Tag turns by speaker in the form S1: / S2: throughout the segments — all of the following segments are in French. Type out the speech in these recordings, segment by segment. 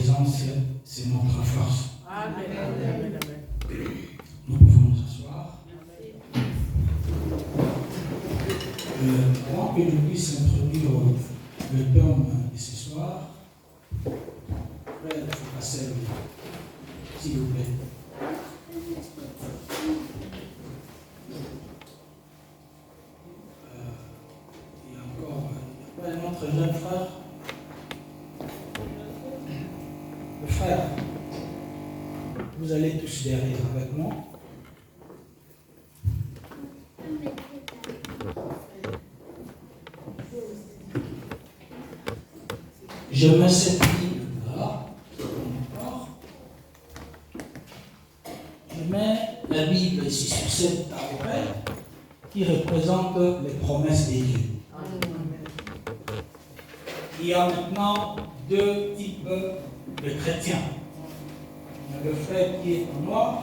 S1: présence, c'est notre force.
S2: Amen.
S1: Nous pouvons nous asseoir. Avant que je puisse introduire le thème de ce soir, frère Fassel, s'il vous plaît. Il y a encore un autre jeune frère. Le frère, vous allez tous derrière avec moi. Je mets cette Bible là. Je mets la Bible ici sur cette table qui représente les promesses de Dieu. Il y a maintenant deux types de chrétiens. Il y a le frère qui est en noir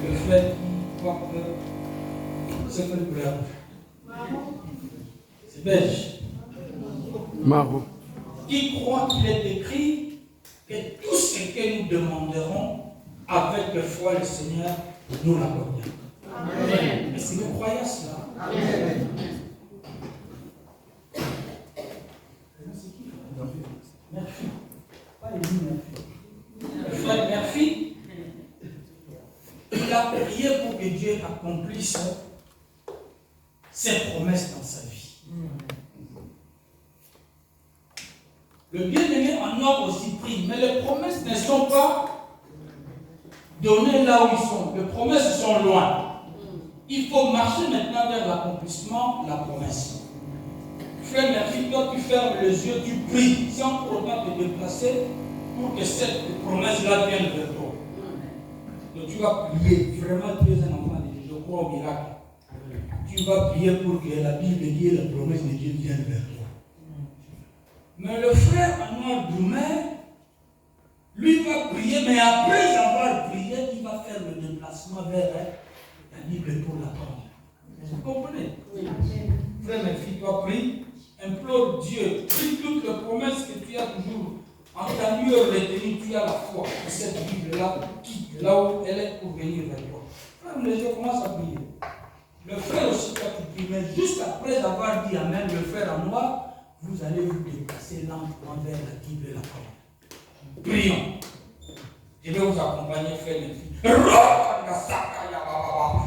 S1: et le frère qui porte ce que le couleur. C'est belge.
S3: Marron.
S1: Qui croit qu'il est écrit que tout ce que nous demanderons avec foi le Seigneur nous l'accordera. Amen. Est-ce que vous croyez à cela? Amen. Merci. Pas les merci. Le frère Murphy, il a prié pour que Dieu accomplisse ses promesses dans sa vie. Le bien-aimé en a aussi pris, mais les promesses ne sont pas données là où ils sont. Les promesses sont loin. Il faut marcher maintenant vers l'accomplissement de la promesse. Frère Murphy, toi tu fermes les yeux, tu pries, sans pour autant te déplacer pour que cette promesse-là vienne vers toi. Donc tu vas prier, vraiment tu es un enfant de Dieu, je crois au miracle. Tu vas prier pour que la Bible dit et la promesse de Dieu vienne vers toi. Mais le frère Anouar Doumer, lui va prier, mais après avoir prié, il va faire le déplacement vers la Bible pour l'attendre. Vous comprenez? Oui. Frère, mes filles, toi prie, implore Dieu, prie toutes les promesses que tu as toujours entendues et retenues, tu as la foi que cette Bible-là quitte là où elle est pour venir vers toi. Frère, les gens commencent à prier. Le frère aussi, quand tu pries, mais juste après avoir dit Amen, le frère en noir, vous allez vous déplacer lentement vers la Bible et la parole. Prions. Je vais vous accompagner, frère et filles.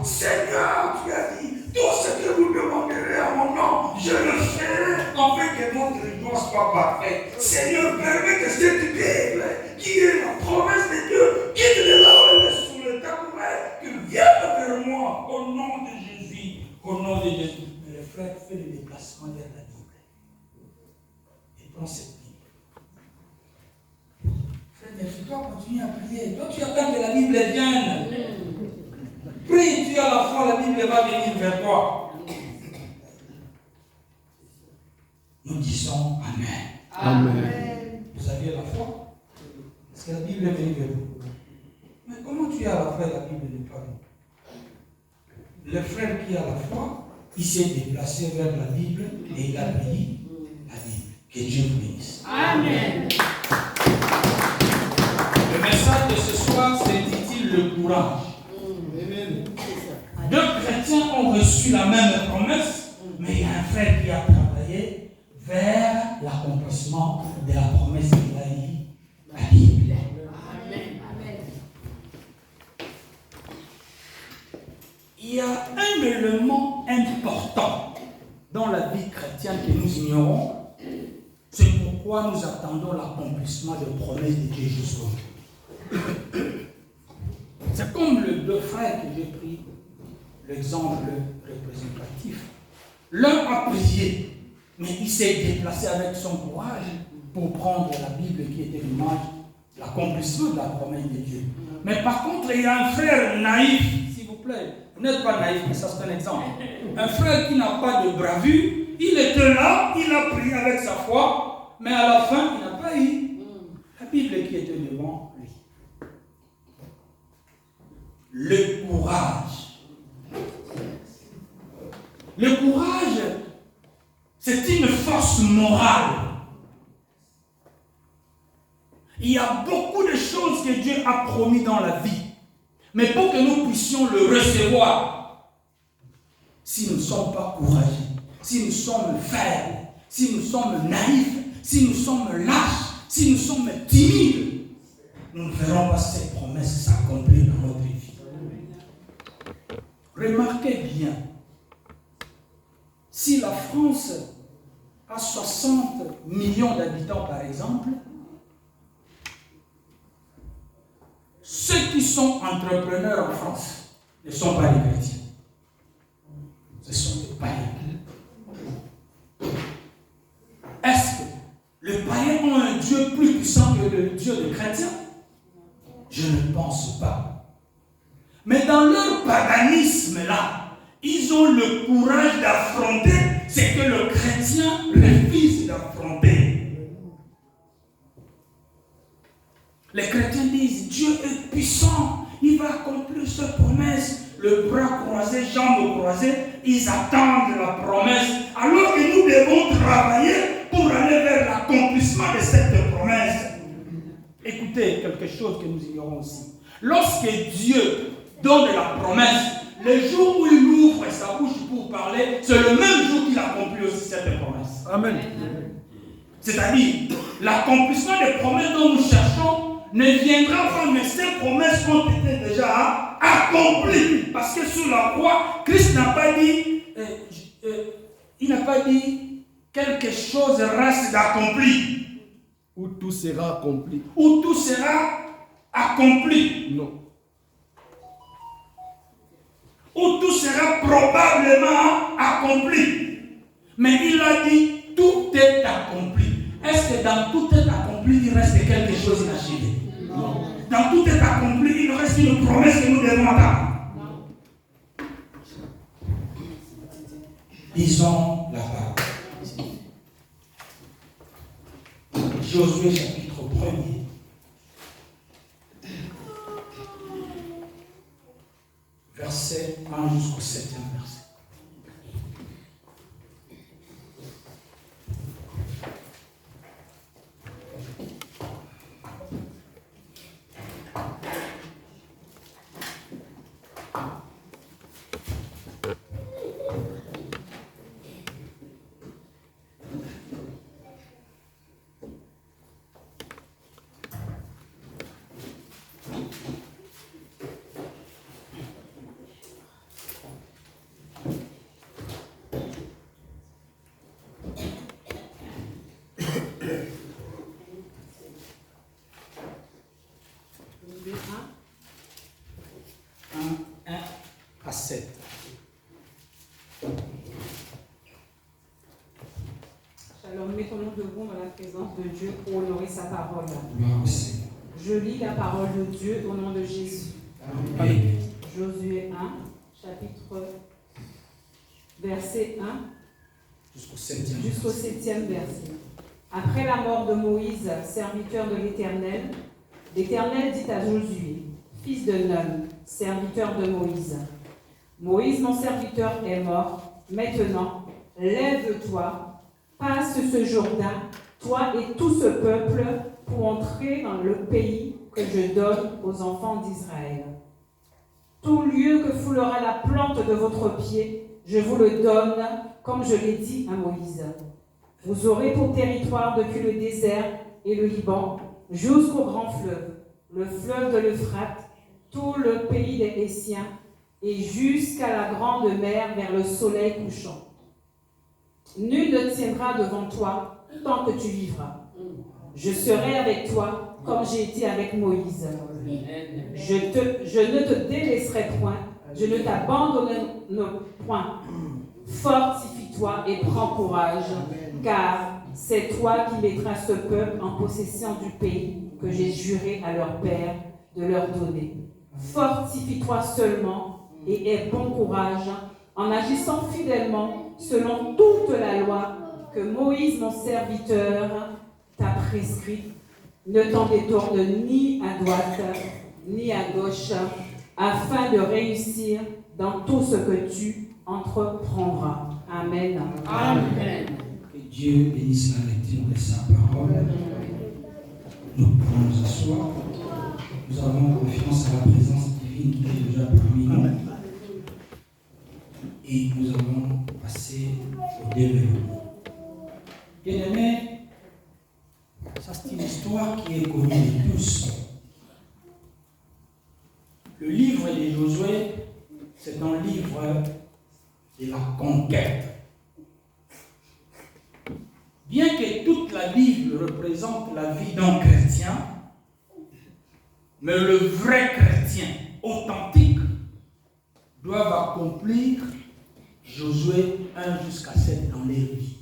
S1: Seigneur, tu as dit, tout ce que vous demanderez à mon nom, je le ferai, afin que notre union soit parfaite. Seigneur, permets que cette Bible, qui est la promesse de Dieu, quitte de là où elle est sous le tabouret, qu'il vienne vers moi, au nom de Jésus, au nom de Jésus. Mais le frère fait le déplacement vers la Bible. Et prends cette Bible. Frère, mais toi, continue à prier. Toi, tu attends que la Bible vienne. Prie, tu as la foi, la Bible va venir vers toi. Nous disons Amen.
S3: Amen.
S1: Vous aviez la foi? Est-ce que la Bible est venue vers vous? Mais comment tu as la foi et la Bible n'est pas venue? Le frère qui a la foi, il s'est déplacé vers la Bible et il a prié la Bible. Que Dieu vous bénisse. Amen. Le message de ce soir s'intitule le courage. Deux chrétiens ont reçu la même promesse, mais il y a un frère qui a travaillé vers l'accomplissement de la promesse qu'il a dit, la Bible. Amen. Il y a un élément important dans la vie chrétienne que nous ignorons. C'est pourquoi nous attendons l'accomplissement des promesses de Dieu jusqu'aujourd'hui. C'est comme les deux frères que j'ai pris, l'exemple représentatif. L'un a prié, mais il s'est déplacé avec son courage pour prendre la Bible qui était l'image, l'accomplissement de la promesse de Dieu. Mais par contre, il y a un frère naïf, s'il vous plaît. Vous n'êtes pas naïf, mais ça c'est un exemple. Un frère qui n'a pas de bravure, il était là, il a prié avec sa foi, mais à la fin, il n'a pas eu la Bible qui était devant lui. Le courage. Le courage, c'est une force morale Il y a beaucoup de choses que Dieu a promis dans la vie. Mais pour que nous puissions le recevoir, si nous ne sommes pas courageux, si nous sommes faibles, si nous sommes naïfs, si nous sommes lâches, si nous sommes timides, nous ne verrons pas cette promesse s'accomplir dans notre vie. Remarquez bien, si la France a 60 millions d'habitants par exemple, ceux qui sont entrepreneurs en France ne sont pas les chrétiens. Ce sont des païens. Est-ce que les païens ont un Dieu plus puissant que le Dieu des chrétiens? Je ne pense pas. Mais dans leur paganisme là, ils ont le courage d'affronter ce que le chrétien refuse d'affronter. Les chrétiens disent, Dieu est puissant, il va accomplir cette promesse. Le bras croisé, jambes croisées, ils attendent la promesse. Alors que nous devons travailler pour aller vers l'accomplissement de cette promesse. Écoutez quelque chose que nous ignorons aussi. Lorsque Dieu donne la promesse, le jour où il ouvre sa bouche pour parler, c'est le même jour qu'il accomplit aussi cette promesse. Amen. C'est-à-dire, l'accomplissement des promesses dont nous cherchons ne viendra pas, mais ces promesses ont été déjà accomplies. Parce que sur la croix, Christ n'a pas dit, il n'a pas dit quelque chose reste d'accompli.
S3: Où tout sera accompli.
S1: Où tout sera accompli.
S3: Non.
S1: Où tout sera probablement accompli. Mais il a dit, tout est accompli. Est-ce que dans tout est accompli, il reste quelque chose inachevé? Non. Dans tout est accompli, il reste une promesse que nous devons attendre. Lisons la parole. Josué chapitre 1er. Verset 1 jusqu'au 7e verset. À 7.
S2: Alors, mettons-nous debout dans la présence de Dieu pour honorer sa parole.
S1: Merci.
S2: Je lis la parole de Dieu au nom de Jésus.
S1: Amen.
S2: Josué 1, chapitre verset 1
S1: Jusqu'au 7e.
S2: jusqu'au 7e verset. Après la mort de Moïse, serviteur de l'Éternel, l'Éternel dit à Josué, fils de Nun, serviteur de Moïse, Moïse, mon serviteur, est mort. Maintenant, lève-toi, passe ce Jourdain, toi et tout ce peuple, pour entrer dans le pays que je donne aux enfants d'Israël. Tout lieu que foulera la plante de votre pied, je vous le donne, comme je l'ai dit à Moïse. Vous aurez pour territoire depuis le désert et le Liban, jusqu'au grand fleuve, le fleuve de l'Euphrate, tout le pays des Hessiens, et jusqu'à la grande mer vers le soleil couchant. Nul ne tiendra devant toi tant que tu vivras. Je serai avec toi comme j'ai été avec Moïse. Je ne te délaisserai point, je ne t'abandonnerai point. Fortifie-toi et prends courage, car c'est toi qui mettras ce peuple en possession du pays que j'ai juré à leur père de leur donner. Fortifie-toi seulement et aie bon courage en agissant fidèlement selon toute la loi que Moïse, mon serviteur, t'a prescrite. Ne t'en détourne ni à droite ni à gauche, afin de réussir dans tout ce que tu entreprendras. Amen.
S1: Que Dieu bénisse la lecture de sa parole. Nous prenons s'asseoir. Nous avons confiance à la présence divine qui est déjà parmi nous. Et nous allons passer au développement. Bien-aimés, ça c'est une histoire qui est connue de tous. Le livre de Josué, c'est un livre de la conquête. Bien que toute la Bible représente la vie d'un chrétien, mais le vrai chrétien authentique doit accomplir Josué 1 jusqu'à 7 dans les vies.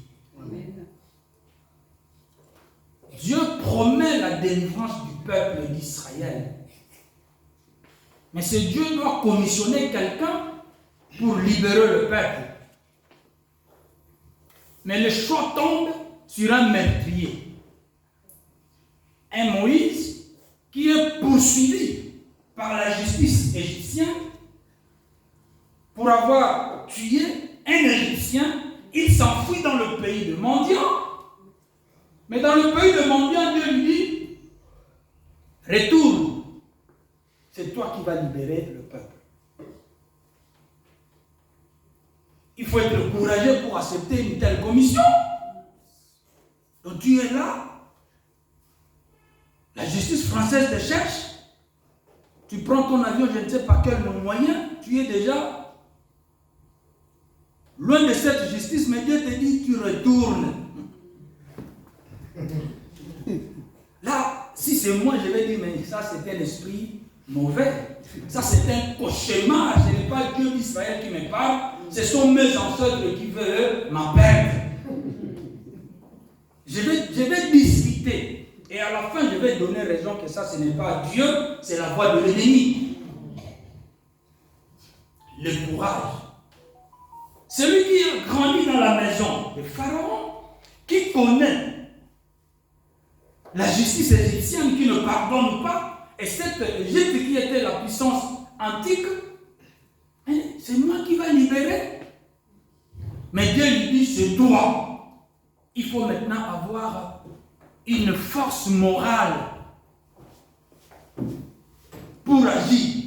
S1: Dieu promet la délivrance du peuple d'Israël. Mais c'est Dieu doit commissionner quelqu'un pour libérer le peuple. Mais le choix tombe sur un meurtrier. Un Moïse qui est poursuivi par la justice égyptienne pour avoir tué un Égyptien. Il s'enfuit dans le pays de Mendian. Mais dans le pays de Mendian, Dieu lui dit, retourne. C'est toi qui vas libérer le peuple. Il faut être courageux pour accepter une telle commission. Donc tu es là. La justice française te cherche. Tu prends ton avion, je ne sais pas quel moyen. Tu es déjà loin de cette justice, mais Dieu te dit, tu retournes. Là, si c'est moi, je vais dire, mais ça c'est un esprit mauvais. Ça c'est un cauchemar. Ce n'est pas Dieu d'Israël qui me parle. Ce sont mes ancêtres qui veulent ma perdre. Je vais discuter. Et à la fin, je vais donner raison que ça, ce n'est pas Dieu, c'est la voix de l'ennemi. Le courage. Celui qui a grandi dans la maison de Pharaon, qui connaît la justice égyptienne, qui ne pardonne pas, et cette Égypte qui était la puissance antique, c'est moi qui va libérer. Mais Dieu lui dit, c'est toi. Il faut maintenant avoir une force morale pour agir.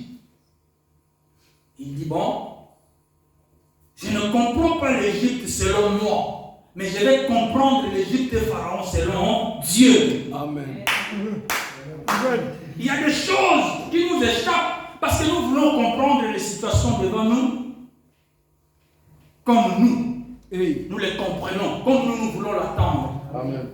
S1: Il dit, bon, je ne comprends pas l'Égypte selon moi, mais je vais comprendre l'Égypte de Pharaon selon Dieu.
S3: Amen.
S1: Il y a des choses qui nous échappent parce que nous voulons comprendre les situations devant nous comme nous. Et nous les comprenons, comme nous voulons l'attendre.
S3: Amen.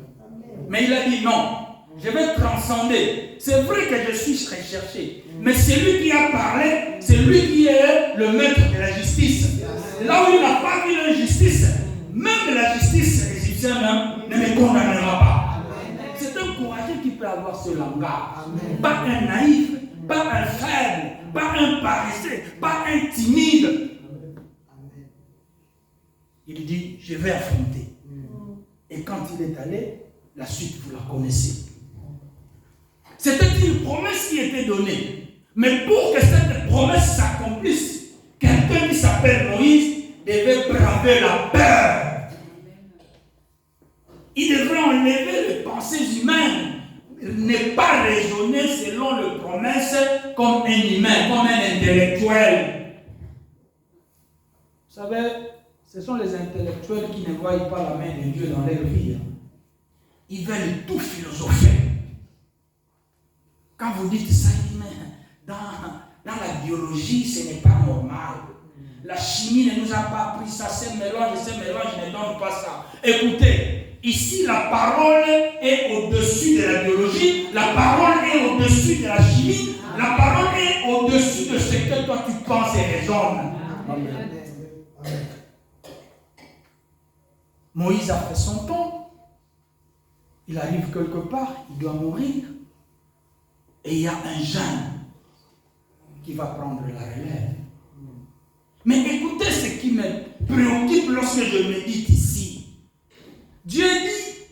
S1: Mais il a dit non, je vais transcender. C'est vrai que je suis recherché, mais celui qui a parlé, c'est lui qui est le maître de la justice. Là où il n'a pas vu la justice, même la justice égyptienne ne me condamnera pas. C'est un courageux qui peut avoir ce langage. Pas un naïf, pas un faible, pas un paresseux, pas un timide. Il dit, je vais affronter. Et quand il est allé, la suite, vous la connaissez. C'était une promesse qui était donnée. Mais pour que cette promesse s'accomplisse, quelqu'un qui s'appelle Moïse devait braver la peur. Il devrait enlever les pensées humaines. Ne pas raisonner selon les promesses comme un humain, comme un intellectuel. Vous savez, ce sont les intellectuels qui ne voient pas la main de Dieu dans leur vie. Ils veulent tout philosopher. Quand vous dites ça, dans la biologie, ce n'est pas normal. La chimie ne nous a pas appris ça, ces mélanges ne donnent pas ça. Écoutez, ici la parole est au-dessus de la biologie, la parole est au-dessus de la chimie, la parole est au-dessus de ce que toi tu penses et raisonnes. Amen. Moïse a fait son temps. Il arrive quelque part, il doit mourir. Et il y a un jeune qui va prendre la relève. Mais écoutez ce qui me préoccupe lorsque je médite ici. Dieu dit,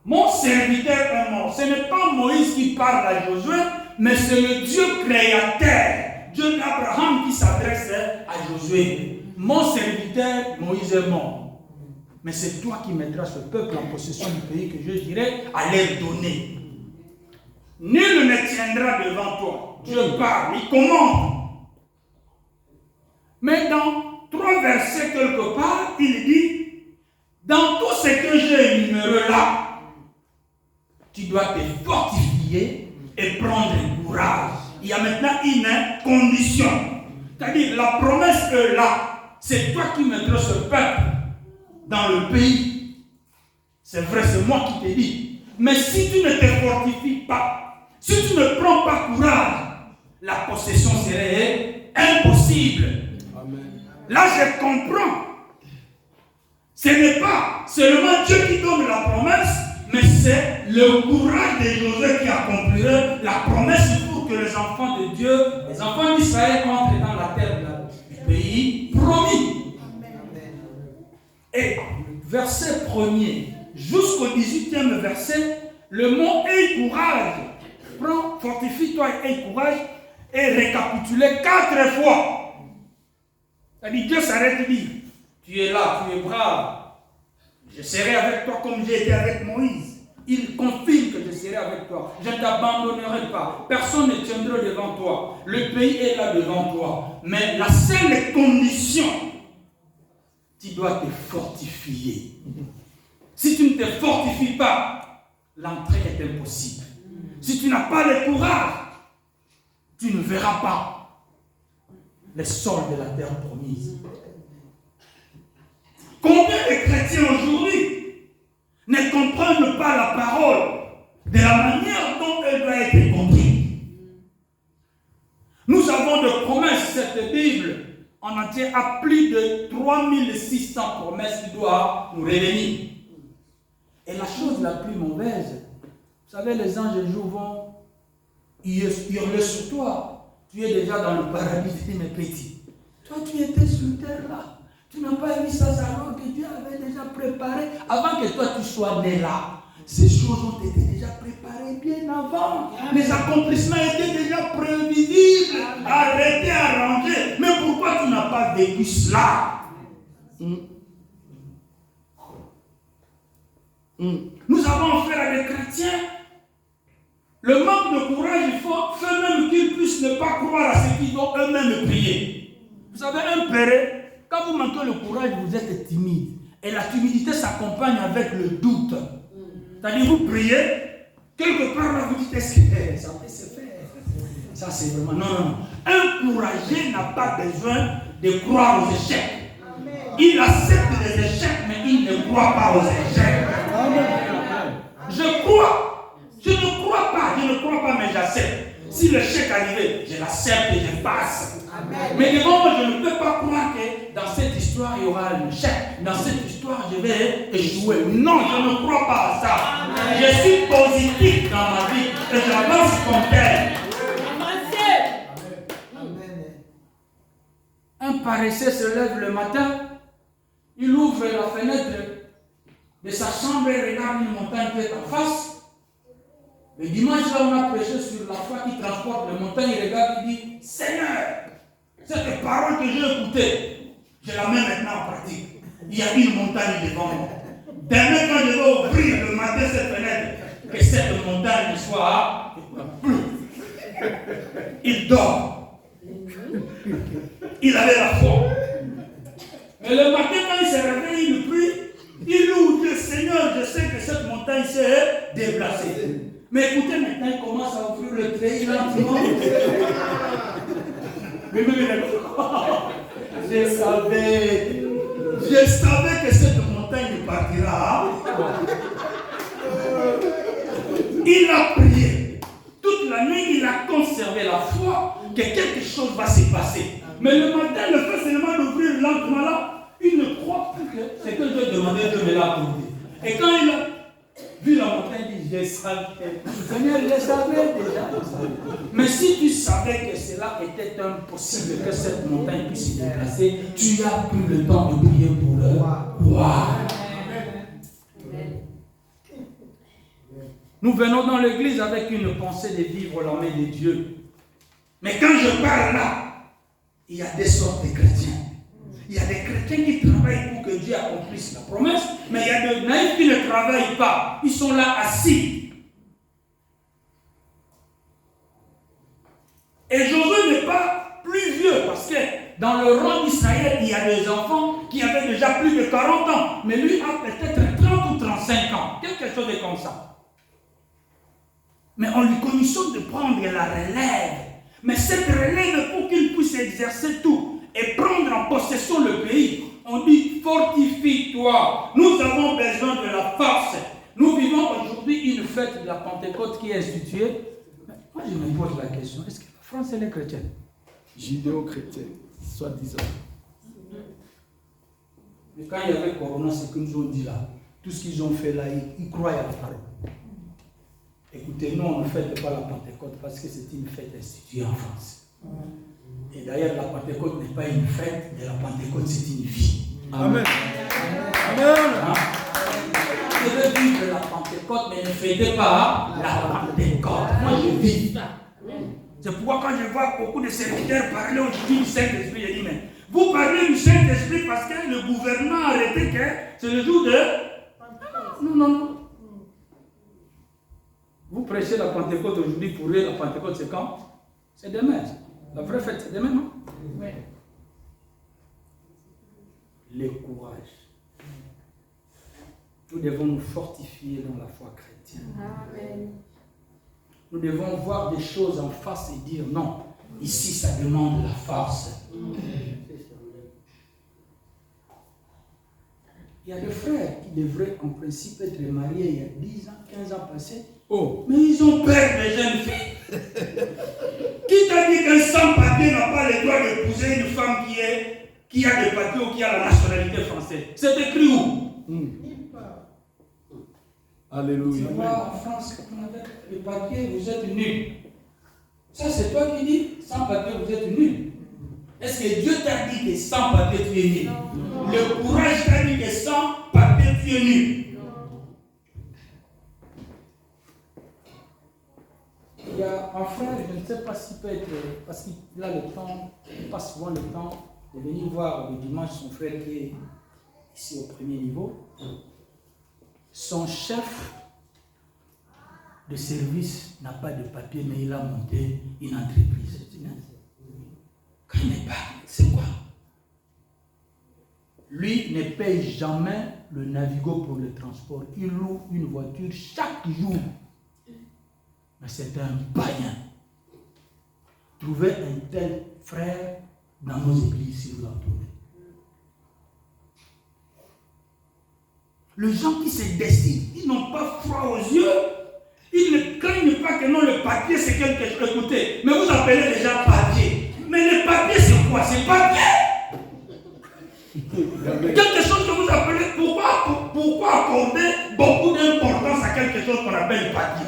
S1: mon serviteur est mort. Ce n'est pas Moïse qui parle à Josué, mais c'est le Dieu créateur, Dieu d'Abraham qui s'adresse à Josué. Mon serviteur Moïse est mort. Mais c'est toi qui mettras ce peuple en possession du pays que je dirai à leur donner. nul ne tiendra devant toi. Dieu parle, il commande. Mais dans 3 versets quelque part, il dit, dans tout ce que j'ai énuméré là, tu dois te fortifier et prendre courage. Il y a maintenant une condition. C'est-à-dire, la promesse est là. C'est toi qui mettras ce peuple dans le pays. C'est vrai, c'est moi qui te dis. Mais si tu ne te fortifies pas, si tu ne prends pas courage, la possession serait impossible.
S3: Amen.
S1: Là, je comprends. Ce n'est pas seulement Dieu qui donne la promesse, mais c'est le courage de Josué qui accomplirait la promesse pour que les enfants de Dieu, les enfants d'Israël entrent dans la terre du pays promis. Et verset 1er jusqu'au 18e verset, le mot aie courage. Prends, fortifie-toi et aie courage et récapitulé 4 fois. C'est-à-dire, Dieu s'arrête et dit, tu es là, tu es brave. Je serai avec toi comme j'ai été avec Moïse. Il confirme que je serai avec toi. Je ne t'abandonnerai pas. Personne ne tiendra devant toi. Le pays est là devant toi. Mais la seule condition, tu dois te fortifier. Si tu ne te fortifies pas, l'entrée est impossible. Si tu n'as pas le courage, tu ne verras pas les sols de la terre promise. Combien de chrétiens aujourd'hui ne comprennent pas la parole de la manière dont elle doit être comprise? Nous avons de promesses, cette Bible en entier a plus de 3600 promesses qui doivent nous revenir. Et la chose la plus mauvaise, vous savez, les anges un jour vont hurler sur toi. Tu es déjà dans le paradis, mes petits. Toi, tu étais sur terre là. Tu n'as pas vu ça, alors que Dieu avait déjà préparé. Avant que toi tu sois né là, ces choses ont été déjà préparées bien avant. Les accomplissements étaient déjà prévisibles, arrêtés, arrangés. Mais pourquoi tu n'as pas vécu cela? Nous avons affaire à des chrétiens. Le manque de courage, il fait même qu'ils puissent ne pas croire à ce qu'ils ont eux-mêmes prié. Vous savez, un père, quand vous manquez le courage, vous êtes timide. Et la timidité s'accompagne avec le doute. C'est-à-dire, vous priez, quelque part là, vous dites, est-ce que ça peut se faire? Ça, c'est vraiment... Non. Un courageux n'a pas besoin de croire aux échecs. Il accepte les échecs, mais il ne croit pas aux échecs. Je crois. Je ne crois pas, mais j'accepte. Si l'échec arrivait, je l'accepte et je passe. Amen. Mais devant moi, je ne peux pas croire que dans cette histoire, il y aura un échec. Dans cette histoire, je vais échouer. Non, je ne crois pas à ça. Amen. Je suis positif dans ma vie et j'avance comme tel. Un paresseux se lève le matin, il ouvre la fenêtre de sa chambre et regarde une montagne qui est en face. Le dimanche, là, on a prêché sur la foi qui transporte les montagnes. Il regarde et dit, Seigneur, cette parole que j'ai écoutée, je la mets maintenant en pratique. Il y a une montagne devant moi. Demain, quand je vais ouvrir le matin cette fenêtre, que cette montagne soit plus. Il dort. Il avait la foi. Mais le matin, quand il se réveille, il prie, il loue Dieu, Seigneur, je sais que cette montagne s'est déplacée. Mais écoutez, maintenant, il commence à ouvrir le trait lentement. Je savais que cette montagne partira. Il a prié. Toute la nuit, il a conservé la foi que quelque chose va se passer. Mais le matin, le fait seulement d'ouvrir lentement là, il ne croit plus que c'est que Dieu demandait de me l'accorder. Et quand il a vu la montagne, il dit, je savais. Seigneur, je savais déjà. Mais si tu savais que cela était impossible, que cette montagne puisse se déplacer, tu as pris le temps de prier pour le roi. Nous venons dans l'église avec une pensée de vivre l'armée de Dieu. Mais quand je parle là, il y a des sortes de chrétiens. Il y a des chrétiens qui travaillent pour que Dieu accomplisse la promesse, mais il y a des naïfs qui ne travaillent pas. Ils sont là assis. Et Josué n'est pas plus vieux parce que dans le rang d'Israël, il y a des enfants qui avaient déjà plus de 40 ans. Mais lui a peut-être 30 ou 35 ans. Quelque chose de comme ça. Mais on lui commissionne de prendre la relève. Mais cette relève, pour qu'il puisse exercer tout et prendre en possession le pays, on dit fortifie-toi. Nous avons besoin de la force. Nous vivons aujourd'hui une fête de la Pentecôte qui est instituée. Moi, je me pose la question, est-ce que la France elle est chrétienne?
S3: Judéo-chrétienne, soi-disant.
S1: Mais quand il y avait Corona, c'est ce qu'ils nous ont dit là. Tout ce qu'ils ont fait là, ils croient à la parole. Écoutez, nous, on ne fête pas la Pentecôte parce que c'est une fête instituée en France. Et d'ailleurs, la Pentecôte n'est pas une fête, mais la Pentecôte, c'est une vie.
S3: Amen.
S1: Amen. Hein? Je veux vivre la Pentecôte, mais ne fêtez pas la Pentecôte. Moi, je vis. C'est pourquoi quand je vois beaucoup de serviteurs parler aujourd'hui du Saint-Esprit, je dis, mais vous parlez du Saint-Esprit parce que le gouvernement a arrêté que c'est le jour de... Non. Vous prêchez la Pentecôte aujourd'hui, pour eux, la Pentecôte, c'est quand? C'est demain. La vraie fête, c'est demain, non? Oui. Le courage. Nous devons nous fortifier dans la foi chrétienne. Amen. Nous devons voir des choses en face et dire non, ici ça demande la force. Il y a des frères qui devraient en principe être mariés il y a 10 ans, 15 ans passés. Oh, mais ils ont peur des jeunes filles. Qui t'a dit qu'un sans-papier n'a pas le droit d'épouser une femme qui a des papiers ou qui a la nationalité française? C'est écrit où?
S3: Alléluia.
S1: Tu vois, en France, quand on avait les papiers, vous êtes nuls. Ça, c'est toi qui dis, sans papier, vous êtes nuls. Est-ce que Dieu t'a dit que sans papier, tu es nul? Le courage t'a dit que sans papier, tu es nul. Il y a un frère, je ne sais pas s'il peut être, parce qu'il a le temps, il passe souvent le temps de venir voir le dimanche son frère qui est ici au premier niveau. Son chef de service n'a pas de papier, mais il a monté une entreprise. Quand il n'est pas, c'est quoi? Lui ne paye jamais le Navigo pour le transport. Il loue une voiture chaque jour. Mais c'est un païen. Trouvez un tel frère dans nos églises si vous en trouvez. Les gens qui se destinent, ils n'ont pas froid aux yeux. Ils ne craignent pas que non, le papier c'est quelque chose. Écoutez, mais vous appelez déjà papier. Mais le papier c'est quoi? C'est papier. Quelque chose que vous appelez. Pourquoi accorder beaucoup d'importance à quelque chose qu'on appelle papier?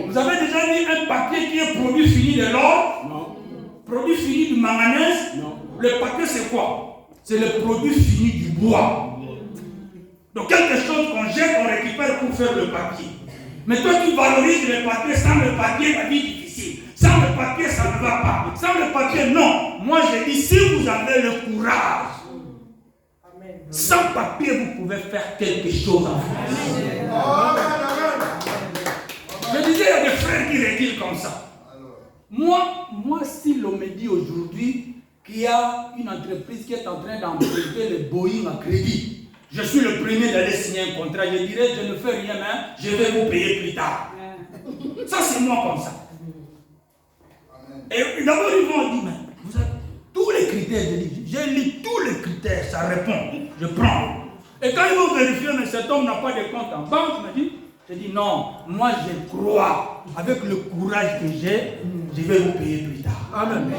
S1: Vous avez déjà vu un papier qui est produit fini de l'or? Non. Produit fini du manganèse? Non. Le papier c'est quoi? C'est le produit fini du bois. Donc quelque chose qu'on jette, on récupère pour faire le papier. Mais toi tu valorises le papier, sans le papier la vie est difficile. Sans le papier ça ne va pas. Sans le papier non. Moi je dis si vous avez le courage, sans papier vous pouvez faire quelque chose en France. Je disais il y a des frères qui rédigent comme ça. Moi si l'on me dit aujourd'hui qu'il y a une entreprise qui est en train d'emprunter le Boeing à crédit, je suis le premier d'aller signer un contrat. Je dirais, je ne fais rien, hein, je vais vous payer plus tard. Ça, c'est moi comme ça. Et d'abord, ils vont dire, mais vous avez tous les critères. J'ai lu tous les critères, ça répond. Je prends. Et quand ils vont vérifier, mais cet homme n'a pas de compte en banque, je dis, non, moi je crois, avec le courage que j'ai, je vais vous payer plus tard. Amen.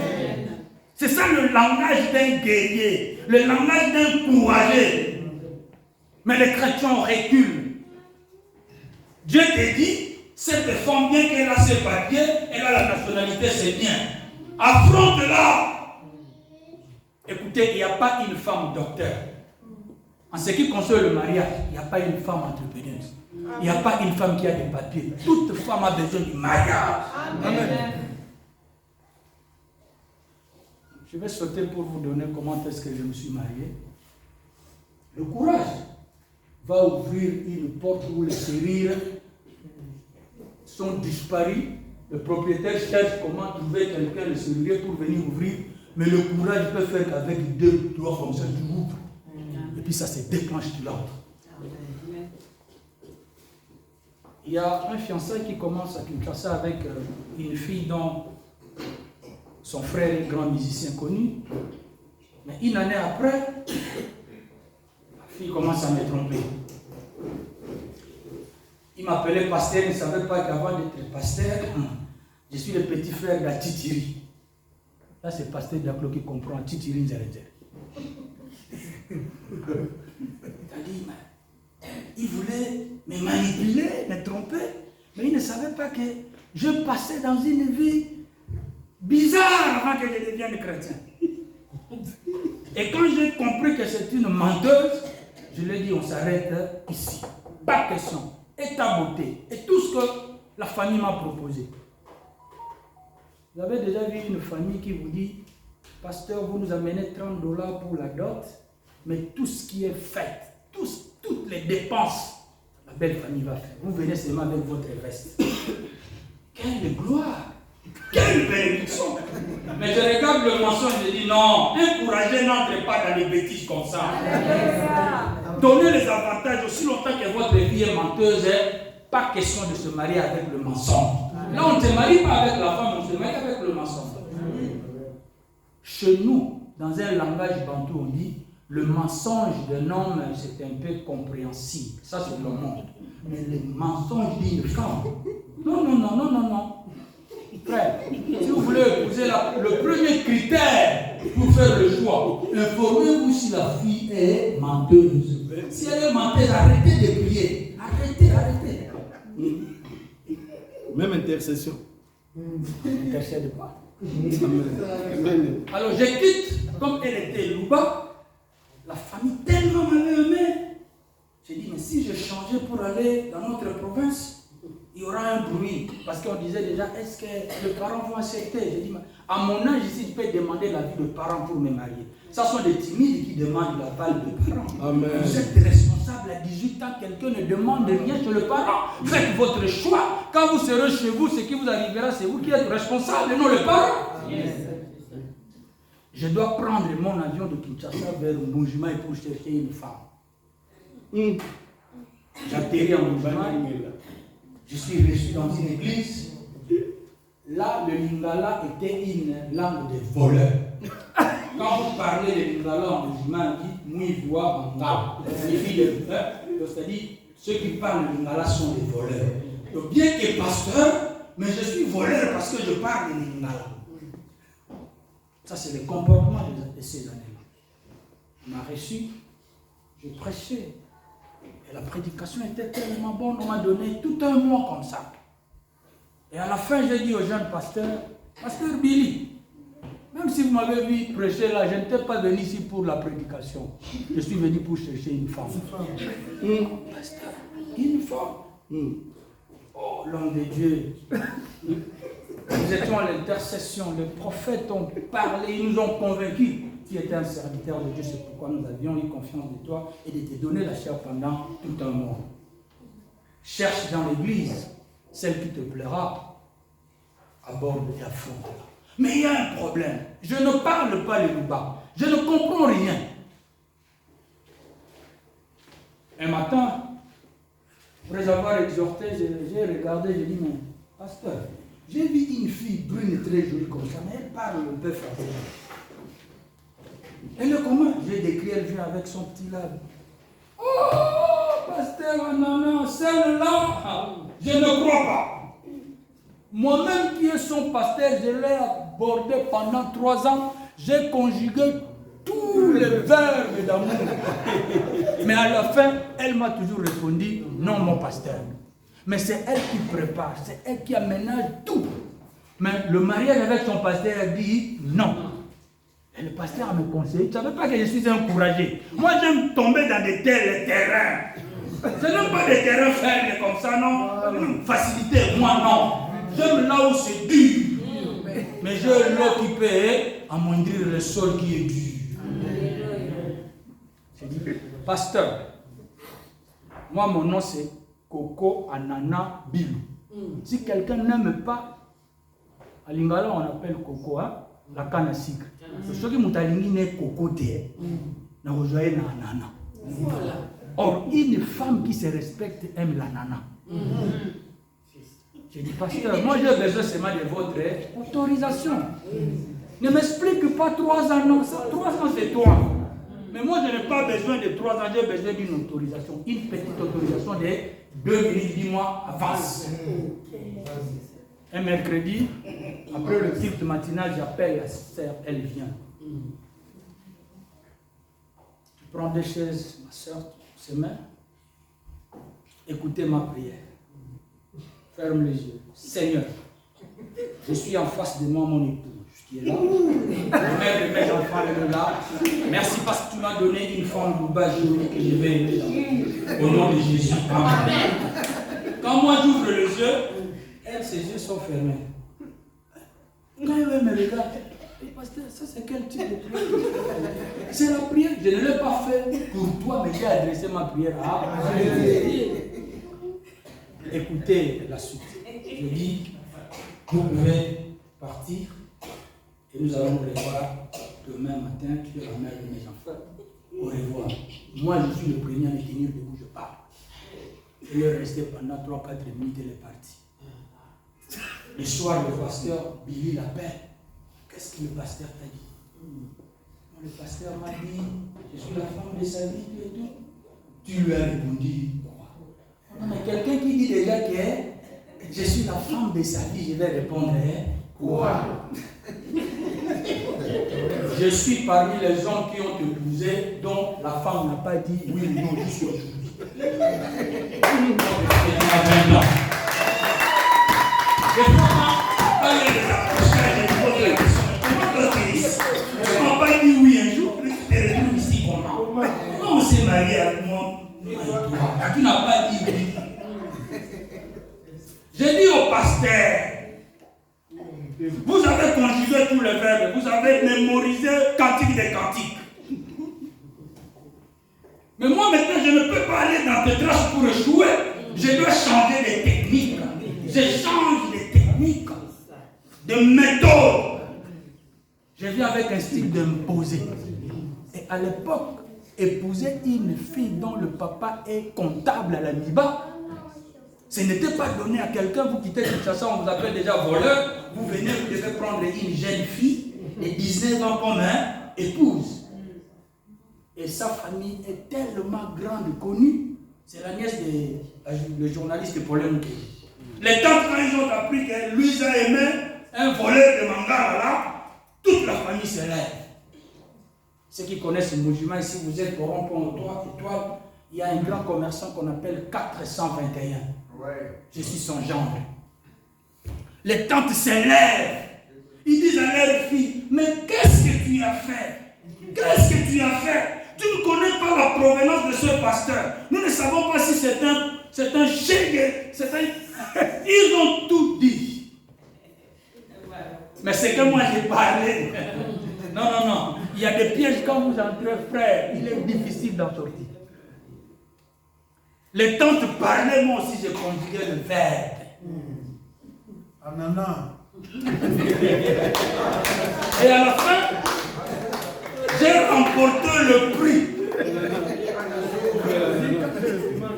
S1: C'est ça le langage d'un guerrier, le langage d'un courageux. Mais les chrétiens reculent. Dieu te dit, cette femme, bien qu'elle a ses papiers, elle a la nationalité, c'est bien. Affronte-la. Écoutez, il n'y a pas une femme docteur. En ce qui concerne le mariage, il n'y a pas une femme entrepreneuse. Il n'y a pas une femme qui a des papiers. Toute femme a besoin du mariage. Amen. Je vais sauter pour vous donner comment est-ce que je me suis marié. Le courage va ouvrir une porte où les serrures sont disparus Le propriétaire cherche comment trouver quelqu'un de sérieux pour venir ouvrir, mais le courage peut faire qu'avec 2 doigts comme ça, tu ouvres. Et puis ça se déclenche, tu l'entres. Il y a un fiançailles qui commence à Kinshasa avec une fille dont son frère est grand musicien connu. Mais une année après, la fille commence à me tromper. Il m'appelait pasteur, il ne savait pas qu'avant d'être pasteur, je suis le petit frère d'Atitiri. Là, c'est pasteur Diaclo qui comprend Atitiri Nzerete. Il voulait me manipuler, me tromper, mais il ne savait pas que je passais dans une vie bizarre avant que je devienne chrétien. Et quand j'ai compris que c'est une menteuse, je lui ai dit on s'arrête ici. Pas de question. Et ta beauté. Et tout ce que la famille m'a proposé. Vous avez déjà vu une famille qui vous dit, pasteur, vous nous amenez $30 pour la dot, mais tout ce qui est fait, toutes les dépenses, la belle famille va faire. Vous venez seulement avec votre veste. Quelle gloire! Quelle bénédiction! Mais je regarde le mensonge et je dis non, encouragez, n'entrez pas dans les bêtises comme ça. Donnez les avantages aussi longtemps que votre vie est menteuse. Pas question de se marier avec le mensonge. Là, on ne se marie pas avec la femme, on se marie avec le mensonge. Chez nous, dans un langage bantou, on dit le mensonge d'un homme, c'est un peu compréhensible. Ça, c'est le monde. Mais le mensonge d'une femme, non. Frère, si vous voulez épouser le premier critère pour faire le choix, informez-vous si la fille est menteuse. Si elle est menteuse, arrêtez de prier. Arrêtez.
S3: Même intercession.
S1: Intercède pas. Alors je quitte, comme elle était Louba, la famille tellement m'avait aimé. J'ai dit, mais si je changeais pour aller dans notre province, il y aura un bruit. Parce qu'on disait déjà, est-ce que les parents vont accepter? J'ai dit, à mon âge ici, je peux demander l'avis de parents pour me marier. Ce sont des timides qui demandent l'aval des parents.
S3: Amen.
S1: Vous êtes responsable à 18 ans, quelqu'un ne demande rien chez le parent. Faites votre choix. Quand vous serez chez vous, ce qui vous arrivera, c'est vous qui êtes responsable et non le parent. Yes. Je dois prendre mon avion de Kinshasa vers Mbujimai pour chercher une femme. J'atterris en Mbujimai. Je suis reçu dans une église. Là, le lingala était une langue de voleurs. Quand vous parlez de lingala en musulman, on dit Mouivoua Manga. C'est-à-dire, ceux qui parlent de lingala sont des voleurs. Donc, bien que pasteur, mais je suis voleur parce que je parle de lingala. Ça, c'est le comportement de ces années-là. On m'a reçu, je prêchais. Et la prédication était tellement bonne, on m'a donné tout un mois comme ça. Et à la fin, j'ai dit au jeune pasteur, pasteur Billy, même si vous m'avez vu prêcher là, je n'étais pas venu ici pour la prédication. Je suis venu pour chercher une femme. Pasteur, une femme. Oh, l'homme de Dieu. Nous étions à l'intercession, les prophètes ont parlé, ils nous ont convaincus. Tu étais un serviteur de Dieu, c'est pourquoi nous avions eu confiance de toi et de te donner la chair pendant tout un mois. Cherche dans l'église celle qui te plaira, aborde et affronte. Mais il y a un problème. Je ne parle pas le Louba. Je ne comprends rien. Un matin, après avoir exhorté, j'ai regardé, j'ai dit, mais pasteur, j'ai vu une fille brune très jolie comme ça, mais elle parle un peu français. Elle est comment? J'ai décrit, elle vient avec son petit lab. Oh, pasteur, non, celle-là, je ne crois pas. Moi-même qui est son pasteur, je l'ai abordé pendant 3 ans. J'ai conjugué tous les verbes d'amour. Mais à la fin, elle m'a toujours répondu, non mon pasteur. Mais c'est elle qui prépare, c'est elle qui aménage tout. Mais le mariage avec son pasteur, elle dit non. Et le pasteur me conseille, tu ne savais pas que je suis encouragé. Moi j'aime tomber dans des tels terrains. Ce n'est pas des terrains fermes comme ça, non. Facilité, moi non. J'aime là où c'est dur. Mais j'ai l'eau qui peut amoindrir le sol qui est dur. J'ai dit, pasteur, moi mon nom c'est Coco Anana Bilou. Si quelqu'un n'aime pas,
S4: À Lingala, on appelle coco, hein? La canne à sucre. Ce qui mutalingi n'est coco thé. N'a rejoint na nana. Or, une femme qui se respecte aime la nana. J'ai dit, pasteur, moi j'ai besoin seulement de votre autorisation. Ne m'explique pas 3 ans, non, ça, 3 ans c'est toi. Mais moi je n'ai pas besoin de 3 ans, j'ai besoin d'une autorisation. Une petite autorisation de 2 minutes, 10 mois avance. Un mercredi, après le culte matinal, j'appelle la sœur, elle vient. Tu prends 2 chaises, ma sœur, ses mains. Écoutez ma prière. Ferme les yeux. Seigneur, je suis en face de moi, mon épouse qui est là. Le mère de mes enfants est là. Merci parce que tu m'as donné une femme de bas jolie que je vais aimer. Au nom de Jésus. Amen. Quand moi j'ouvre les yeux, elle, ses yeux sont fermés. Quand elle me regarde, pasteur, ça c'est quel type de prière? C'est la prière. Je ne l'ai pas fait pour toi, mais j'ai adressé ma prière à Jésus. Écoutez la suite. Je dis, vous pouvez partir et nous allons nous revoir demain matin. Tu es la mère de mes enfants. Au revoir. Moi, je suis le premier à me tenir debout, je parle. Elle est restée pendant 3-4 minutes, elle est partie. Le soir, le pasteur Billy l'appelle. Qu'est-ce que le pasteur t'a dit? Le pasteur m'a dit, je suis la femme de sa vie et tout. Tu lui as répondu. Non, mais quelqu'un qui dit déjà que je suis la femme de sa vie, je vais répondre, quoi? Je suis parmi les hommes qui ont épousé, dont la femme n'a pas dit oui ou non jusqu'à aujourd'hui. On n'a pas dit oui un jour, tu es revenu ici comment? Comment on s'est marié avec moi? Tu n'as pas dit oui. J'ai dit au pasteur, vous avez conjugué tous les verbes, vous avez mémorisé cantique des cantiques. Mais moi maintenant, je ne peux pas aller dans tes traces pour échouer. Je dois changer de technique. Je change de technique, de méthode. Je viens avec un style de me poser. Et à l'époque, épouser une fille dont le papa est comptable à la MIBA, ce n'était pas donné à quelqu'un. Vous quittez Kinshasa, on vous appelle déjà voleur. Vous venez, vous devez prendre une jeune fille de 19 ans comme épouse. Et sa famille est tellement grande, connue. C'est la nièce du journaliste Paul Mouké. Les tantes, quand ils ont appris que Louisa aimait un voleur de Mangara là, toute la famille se lève. Ceux qui connaissent le mouvement ici, vous êtes au rond-point étoile, il y a un grand commerçant qu'on appelle 421. Ouais. Je suis son gendre. Les tantes se lèvent. Ils disent à leur fille, mais qu'est-ce que tu as fait? Qu'est-ce que tu as fait? Tu ne connais pas la provenance de ce pasteur. Nous ne savons pas si c'est un chégué, Ils ont tout dit. Mais c'est que moi j'ai parlé. Non. Il y a des pièges quand vous entrez, frère. Il est difficile d'en sortir. Les tantes parlaient, moi aussi j'ai conjugué le verbe. Anana. Et à la fin, j'ai remporté le prix.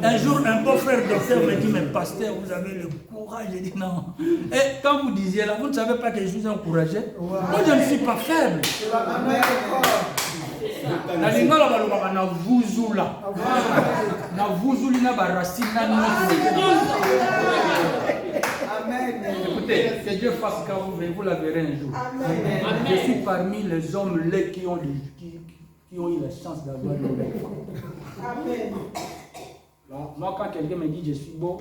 S4: Un jour, un beau-frère docteur me dit, mais pasteur, vous avez le courage. J'ai dit non. Et quand vous disiez là, vous ne savez pas que je suis encouragé. Moi, je ne suis pas faible. Na lingala balobaka na vuzula. Na vuzuli na baracine na Amen. Écoutez, que Dieu fasse quand vous venez, vous la verrez un jour. Amen. Je suis parmi les hommes laids qui ont eu la chance d'avoir une belle femme. Amen. Donc, moi, quand quelqu'un me dit je suis beau,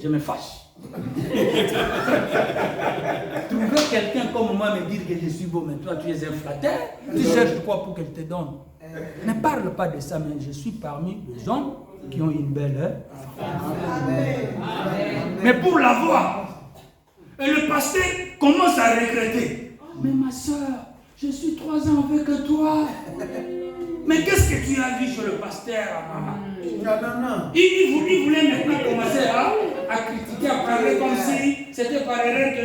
S4: je me fâche. Trouver quelqu'un comme moi me dire que je suis beau, mais toi tu es un flatteur, tu cherches quoi pour qu'elle te donne? Ne parle pas de ça, mais je suis parmi les hommes qui ont une belle femme. Mais pour l'avoir, et le pasteur commence à regretter. Mais ma soeur, je suis 3 ans avec toi. Mais qu'est-ce que tu as vu sur le pasteur, maman? Il voulait maintenant commencer à critiquer, à parlé comme si c'était par erreur que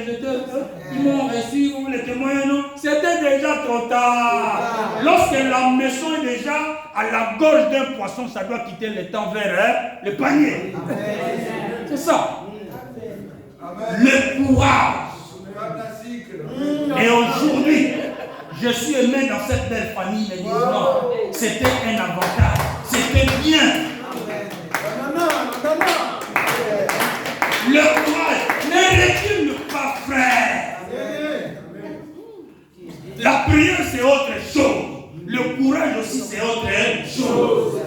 S4: ils m'ont reçu ou les témoins, non. C'était déjà trop tard. Lorsque la maison est déjà à la gorge d'un poisson, ça doit quitter le temps vers le panier. C'est ça. Le courage. Et aujourd'hui, je suis aimé dans cette belle famille, mais non, c'était un avantage. C'était bien. Le courage, ne recule pas, frère. La prière, c'est autre chose. Le courage aussi, c'est autre chose.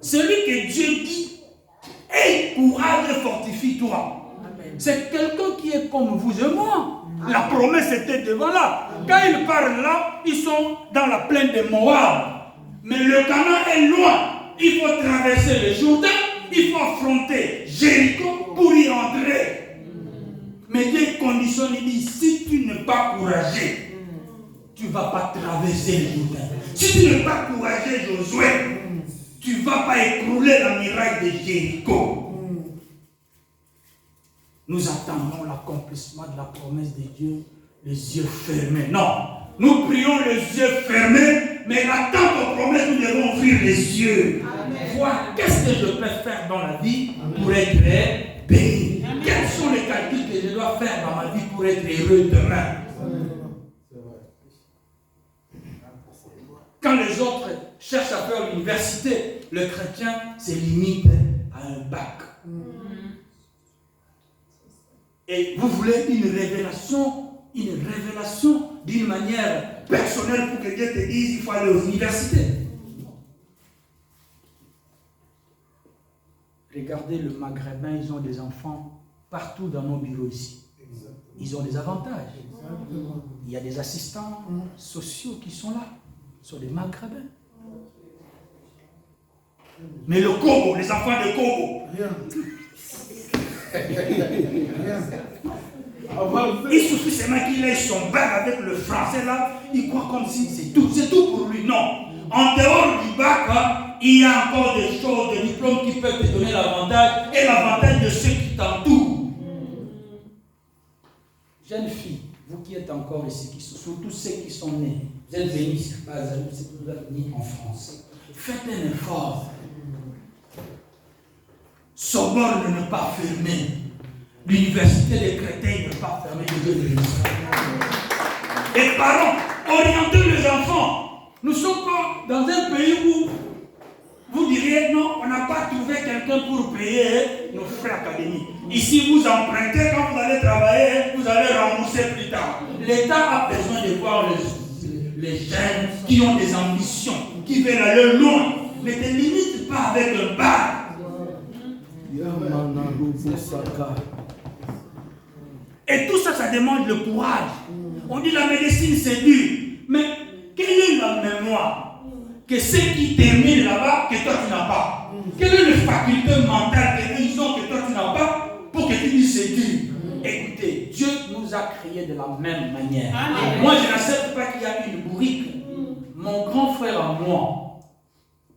S4: Celui que Dieu dit, aie courage et fortifie-toi. C'est quelqu'un qui est comme vous et moi. La promesse était devant là. Quand ils parlent là, ils sont dans la plaine de Moab. Mais le Canaan est loin. Il faut traverser le Jourdain. Il faut affronter Jéricho pour y entrer. Mais Dieu conditionne, il dit, si tu n'es pas courageux, tu ne vas pas traverser le Jourdain. Si tu n'es pas courageux, Josué, tu ne vas pas écrouler la muraille de Jéricho. Nous attendons l'accomplissement de la promesse de Dieu, les yeux fermés. Non, nous prions les yeux fermés, mais l'attente aux promesses, nous devons ouvrir les yeux. Voir qu'est-ce que je peux faire dans la vie pour être béni. Quels sont les calculs que je dois faire dans ma vie pour être heureux demain. Quand les autres cherchent à faire l'université, le chrétien se limite à un bac. Et vous voulez une révélation d'une manière personnelle pour que Dieu te dise il faut aller aux universités. Regardez le Maghrébin, ils ont des enfants partout dans nos bureaux ici. Ils ont des avantages. Il y a des assistants sociaux qui sont là, sont des Maghrébins. Mais le Congo, les enfants de Congo, il suffit seulement qu'il ait son bac avec le français là, il croit comme si c'est tout pour lui. Non. En dehors du bac, il y a encore des choses, des diplômes qui peuvent te donner l'avantage et l'avantage de ceux qui t'entourent. Jeunes filles, vous qui êtes encore ici, surtout ceux qui sont nés, vous êtes venus, vous êtes venus en France. Faites un effort. Sorbonne ne pas fermer. L'université des chrétiens ne pas fermer les yeux de l'Israël. Et parents, orientez les enfants. Nous ne sommes pas dans un pays où vous diriez non, on n'a pas trouvé quelqu'un pour payer nos frais académiques. Ici, vous empruntez, quand vous allez travailler, vous allez rembourser plus tard. L'État a besoin de voir les jeunes qui ont des ambitions, qui veulent aller loin. Mais ne te limite pas avec un bac. Et tout ça, ça demande le courage. On dit la médecine, c'est dur. Mais quelle est la mémoire que ceux qui terminent là-bas, que toi tu n'as pas? Quelle est la faculté mentale qu'ils ont que toi tu n'as pas pour que tu dises c'est dur? Écoutez, Dieu nous a créés de la même manière. Amen. Moi, je n'accepte pas qu'il y a une bourrique. Mon grand frère à moi,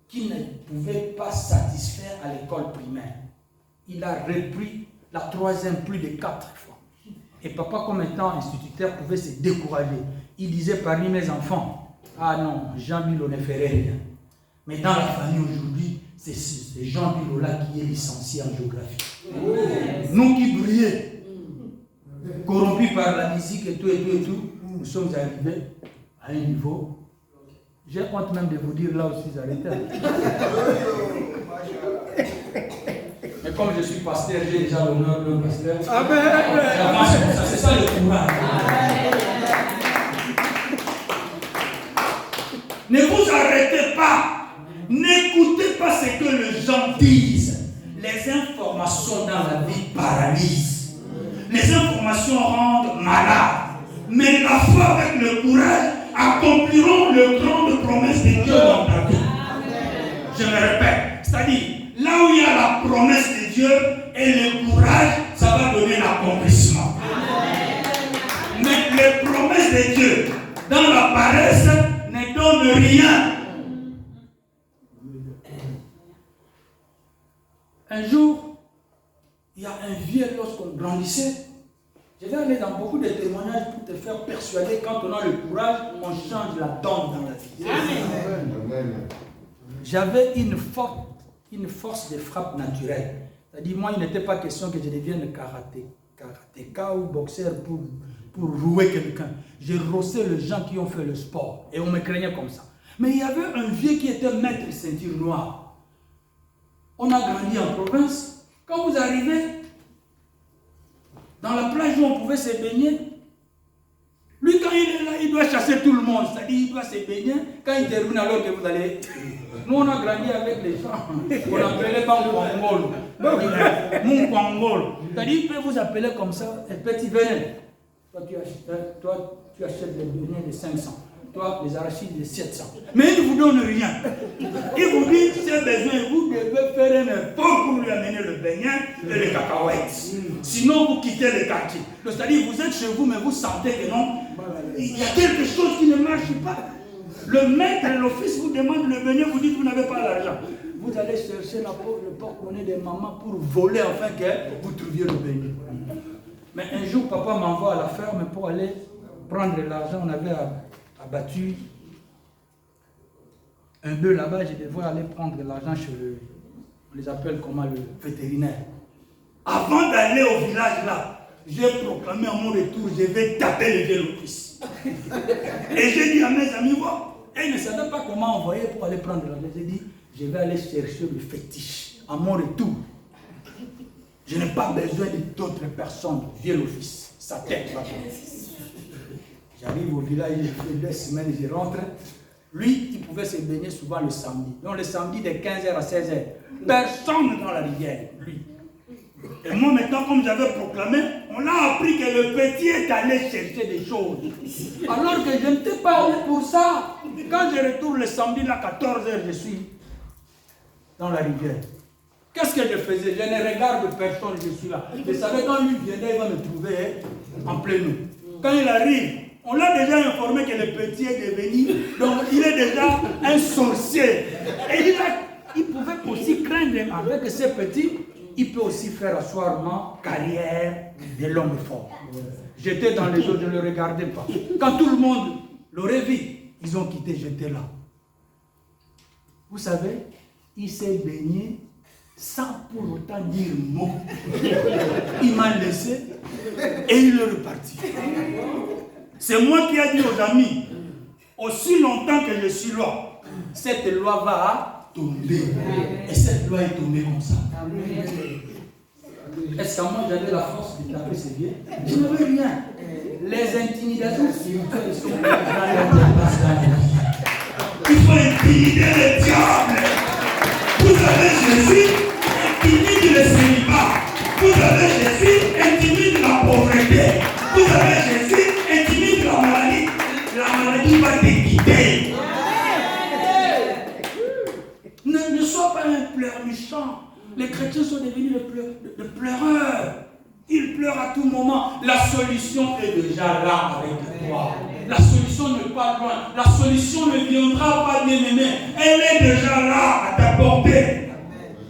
S4: qui ne pouvait pas satisfaire à l'école primaire, il a repris la troisième plus de 4 fois. Et papa, comme étant instituteur, pouvait se décourager. Il disait parmi mes enfants, ah non, Jean Bilo ne ferait rien. Mais dans la famille aujourd'hui, c'est Jean Bilo là qui est licencié en géographie. Nous qui brillons, corrompus par la musique et tout, nous sommes arrivés à un niveau. J'ai honte même de vous dire là aussi, j'arrête. Mais comme je suis pasteur, j'ai déjà l'honneur de pasteur. J'avance comme ça, c'est ça le courage. Ne vous arrêtez pas. N'écoutez pas ce que les gens disent. Les informations dans la vie paralysent. Les informations rendent malades. Mais la foi avec le courage accompliront le grande promesse de Dieu dans ta vie. Je me répète, c'est-à-dire, là où il y a la promesse de Dieu et le courage, ça va donner l'accomplissement. Mais les promesses de Dieu dans la paresse ne donnent rien.
S1: Un jour, il y a un vieux, lorsqu'on grandissait, je vais aller dans beaucoup de témoignages pour te faire persuader, quand on a le courage, on change la donne dans la vie.
S5: Amen.
S1: J'avais une force de frappe naturelle. C'est-à-dire, moi, il n'était pas question que je devienne karatéka ou boxeur pour rouer quelqu'un. J'ai rossé les gens qui ont fait le sport et on me craignait comme ça. Mais il y avait un vieux qui était maître ceinture noire. On a grandi en province. Quand vous arrivez dans la plage où on pouvait se baigner, lui, quand il est là, il doit chasser tout le monde. C'est-à-dire, il doit se baigner. Quand il termine, alors que vous allez... Nous, on a grandi avec les gens. On appelait pas mon Kwangol. C'est-à-dire, il peut vous appeler comme ça, un petit venin. Toi, tu achètes des beignets de 500. Toi, les arachides de 700. Mais il ne vous donne rien. Il vous dit, c'est besoin, vous devez faire un effort pour lui amener le beignet et les cacahuètes. Sinon, vous quittez le quartier. C'est-à-dire, vous êtes chez vous, mais vous sentez que non, il y a quelque chose qui ne marche pas. Le maître et l'office vous demande le beignet, vous dites que vous n'avez pas l'argent. Vous allez chercher le porte-monnaie des mamans pour voler afin que vous trouviez le beignet. Mais un jour, papa m'envoie à la ferme pour aller prendre l'argent. On avait abattu un bœuf là-bas. Je devais aller prendre l'argent chez on les appelle comment, le vétérinaire. Avant d'aller au village là, j'ai proclamé à mon retour, je vais taper le vieux office. Et j'ai dit à mes amis, bon, ils ne savaient pas comment envoyer pour aller prendre l'argent. J'ai dit, je vais aller chercher le fétiche à mon retour. Je n'ai pas besoin d'autres personnes. Viens l'office, sa tête va tomber. J'arrive au village, je fais 2 semaines, je rentre. Lui, il pouvait se baigner souvent le samedi. Donc le samedi de 15h à 16h. Personne dans la rivière, lui. Et moi maintenant, comme j'avais proclamé, on a appris que le petit est allé chercher des choses. Alors que je n'étais pas allé pour ça. Quand je retourne le samedi, à 14h, je suis dans la rivière. Qu'est-ce que je faisais? Je ne regarde personne, je suis là. Je savais quand lui viendrait, il va me trouver en plein eau. Quand il arrive, on l'a déjà informé que le petit est devenu, donc il est déjà un sorcier. Et il pouvait aussi craindre avec ces petits, il peut aussi faire asseoir ma carrière de l'homme fort. J'étais dans les eaux, je ne le regardais pas. Quand tout le monde l'aurait vu, ils ont quitté, j'étais là. Vous savez, il s'est baigné sans pour autant dire mot. Il m'a laissé et il est reparti. C'est moi qui ai dit aux amis, aussi longtemps que je suis là, cette loi va tomber. Et cette loi est tombée comme ça. Est-ce qu'à moi j'avais la force de taper ces biens? Je n'avais rien. Les intimidations spirituelles sont dans la place d'un. Il faut intimider le diable. Vous avez Jésus, intimide le célibat. Vous avez Jésus, intimide la pauvreté. Vous avez Jésus, intimide la maladie. La maladie va te quitter. Ne sois pas un pleurnichant. Les chrétiens sont devenus des pleureurs. Ils pleurent à tout moment. La solution est déjà là avec toi. La solution n'est pas loin. La solution ne viendra pas, bien-aimé. Elle est déjà là à ta portée.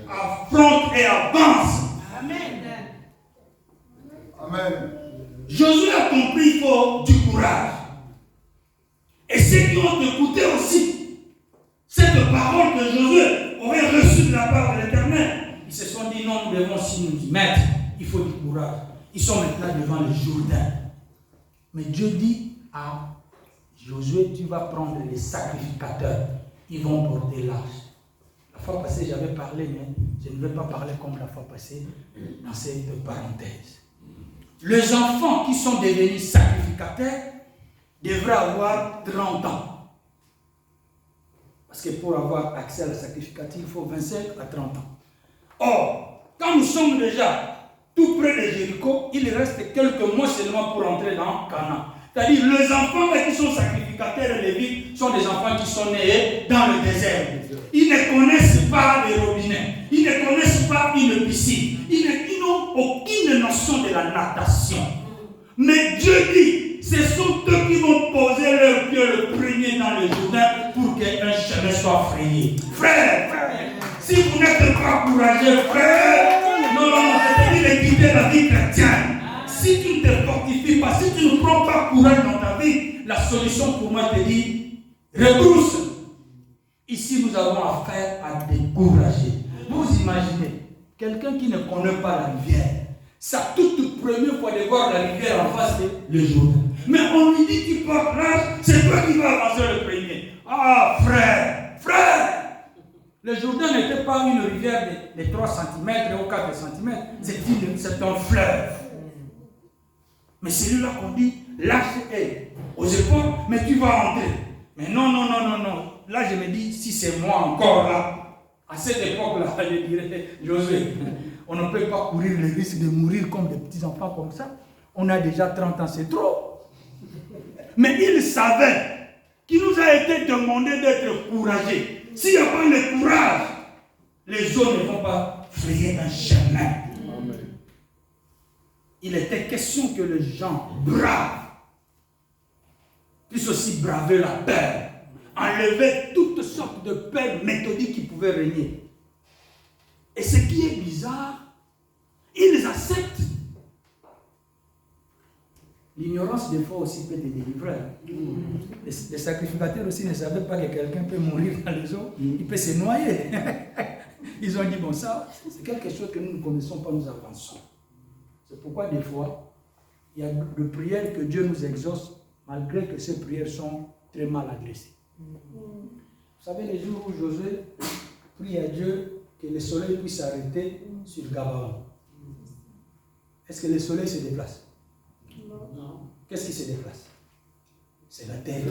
S1: Affronte et avance.
S5: Amen. Amen.
S1: Josué a compris qu'il faut du courage. Et ceux qui ont écouté aussi cette parole que Josué aurait reçue de la part de l'Éternel, ils se sont dit non, nous devons aussi nous y mettre. Il faut du courage. Ils sont maintenant devant le Jourdain. Mais Dieu dit à Josué, tu vas prendre les sacrificateurs. Ils vont porter l'âge. La fois passée, j'avais parlé, mais je ne vais pas parler comme la fois passée dans cette parenthèse. Les enfants qui sont devenus sacrificateurs devraient avoir 30 ans. Parce que pour avoir accès à la sacrificature, il faut 25 à 30 ans. Or, quand nous sommes déjà tout près de Jéricho, il reste quelques mois seulement pour entrer dans Canaan. C'est-à-dire, les enfants qui sont sacrificateurs et lévites sont des enfants qui sont nés dans le désert. Ils ne connaissent pas les robinets. Ils ne connaissent pas une piscine. Ils n'ont aucune notion de la natation. Mais Dieu dit, ce sont eux qui vont poser leur pied le premier dans le Jourdain pour qu'un chemin soit frayé. Frère, si vous n'êtes pas courageux, frère,
S4: chrétienne. Si tu ne te fortifies pas, si tu ne prends pas courage dans ta vie, la solution pour moi te dit, rebrousse. Ici, nous avons affaire à décourager. Vous imaginez, quelqu'un qui ne connaît pas la rivière, sa toute première fois de voir la rivière en face, c'est le Jourdain. Mais on lui dit, tu portes l'âge, c'est toi qui vas avancer le premier. Ah, frère, le Jourdain n'était pas une rivière de 3 cm ou 4 cm, c'est un fleuve. Mais c'est lui-là qu'on dit, lâche aux épaules, mais tu vas entrer. Mais non. Là, je me dis, si c'est moi encore là, à cette époque-là, je dirais, Josué, on ne peut pas courir le risque de mourir comme des petits-enfants comme ça. On a déjà 30 ans, c'est trop. Mais il savait qu'il nous a été demandé d'être courageux. S'il n'y a pas le courage, les autres ne vont pas frayer un chemin. Amen. Il était question que les gens braves puissent aussi braver la peur, enlever toutes sortes de peurs méthodiques qui pouvaient régner. Et ce qui est bizarre, ils acceptent. L'ignorance, des fois, aussi peut te délivrer. Les sacrificateurs aussi ne savaient pas que quelqu'un peut mourir dans les eaux. Il peut se noyer. Ils ont dit, bon, ça, c'est quelque chose que nous ne connaissons pas, nous avançons. C'est pourquoi, des fois, il y a des prières que Dieu nous exauce, malgré que ces prières sont très mal adressées. Vous savez, les jours où Josué prie à Dieu que le soleil puisse s'arrêter sur Gabaon. Est-ce que le soleil se déplace? Non. Qu'est-ce qui se déplace? C'est la terre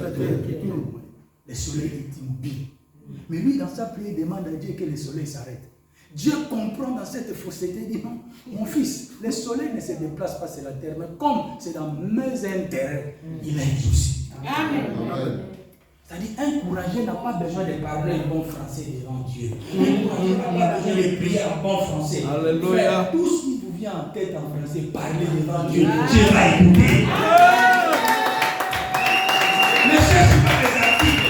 S4: qui tourne. Le soleil est immobile. Mais lui, dans sa prière, il demande à Dieu que le soleil s'arrête. Dieu comprend dans cette fausseté, il dit non, mon fils, le soleil ne se déplace pas sur la terre, mais comme c'est dans mes intérêts, il est aussi. Amen. C'est-à-dire, un courageux n'a pas besoin de parler un bon français devant Dieu. Un courageux n'a pas besoin de prier en bon français. Alléluia. Tout ce qui vous vient en tête en français, parlez devant Dieu. Dieu va écouter. Ne cherchez pas les articles.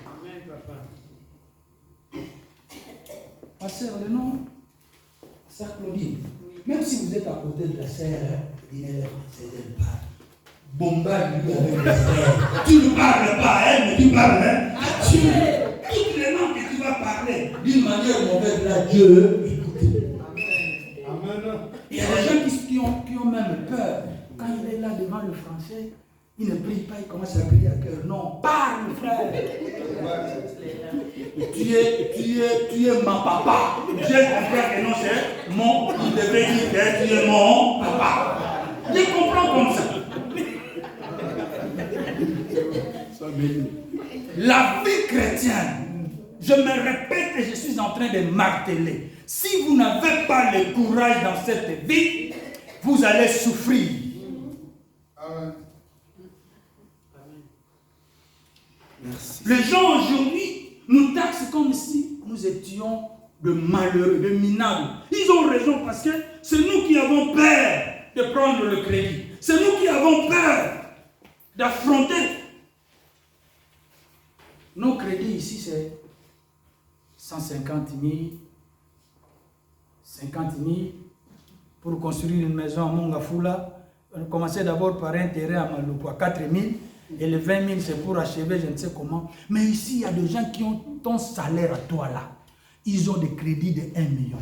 S4: Amen, papa. Ma sœur, le nom, sœur Claudine, même si vous êtes à côté de la sœur, c'est elle parle. Bombarde-lui avec les frères. Tu ne parles pas à elle, mais tu parles à Dieu. Toutes les noms que tu vas parler d'une manière mauvaise, là, Dieu écoute. Amen. Il y a des gens qui ont même peur. Quand il est là devant le français, il ne prie pas, il commence à prier à cœur. Non, parle, frère. Tu es mon papa. Dieu comprend que non, c'est mon. Il devait dire que tu es mon papa. Dieu comprend comme ça. La vie chrétienne, je me répète et je suis en train de marteler. Si vous n'avez pas le courage dans cette vie, vous allez souffrir. Amen. Merci. Les gens aujourd'hui nous taxent comme si nous étions de malheureux, de minables. Ils ont raison parce que c'est nous qui avons peur de prendre le crédit. C'est nous qui avons peur d'affronter. Nos crédits ici, c'est 150 000, 50 000 pour construire une maison à Mongafula. On commençait d'abord par un terrain à Maluku à 4 000 et les 20 000 c'est pour achever, je ne sais comment. Mais ici, il y a des gens qui ont ton salaire à toi là. Ils ont des crédits de 1 million.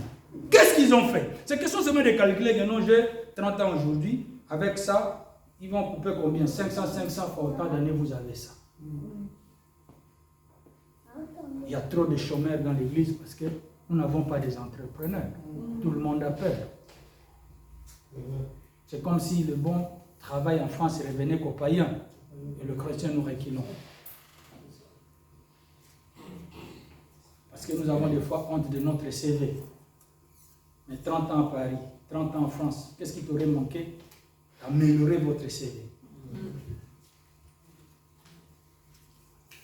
S4: Qu'est-ce qu'ils ont fait? C'est question seulement de calculer que non, j'ai 30 ans aujourd'hui. Avec ça, ils vont couper combien? 500 pour autant d'années, vous avez ça. Il y a trop de chômeurs dans l'église parce que nous n'avons pas des entrepreneurs. Tout le monde a peur. C'est comme si le bon travail en France revenait qu'aux païens et le chrétien nous reculons. Parce que nous avons des fois honte de notre CV. Mais 30 ans à Paris, 30 ans en France, qu'est-ce qui t'aurait manqué? Améliorer votre CV.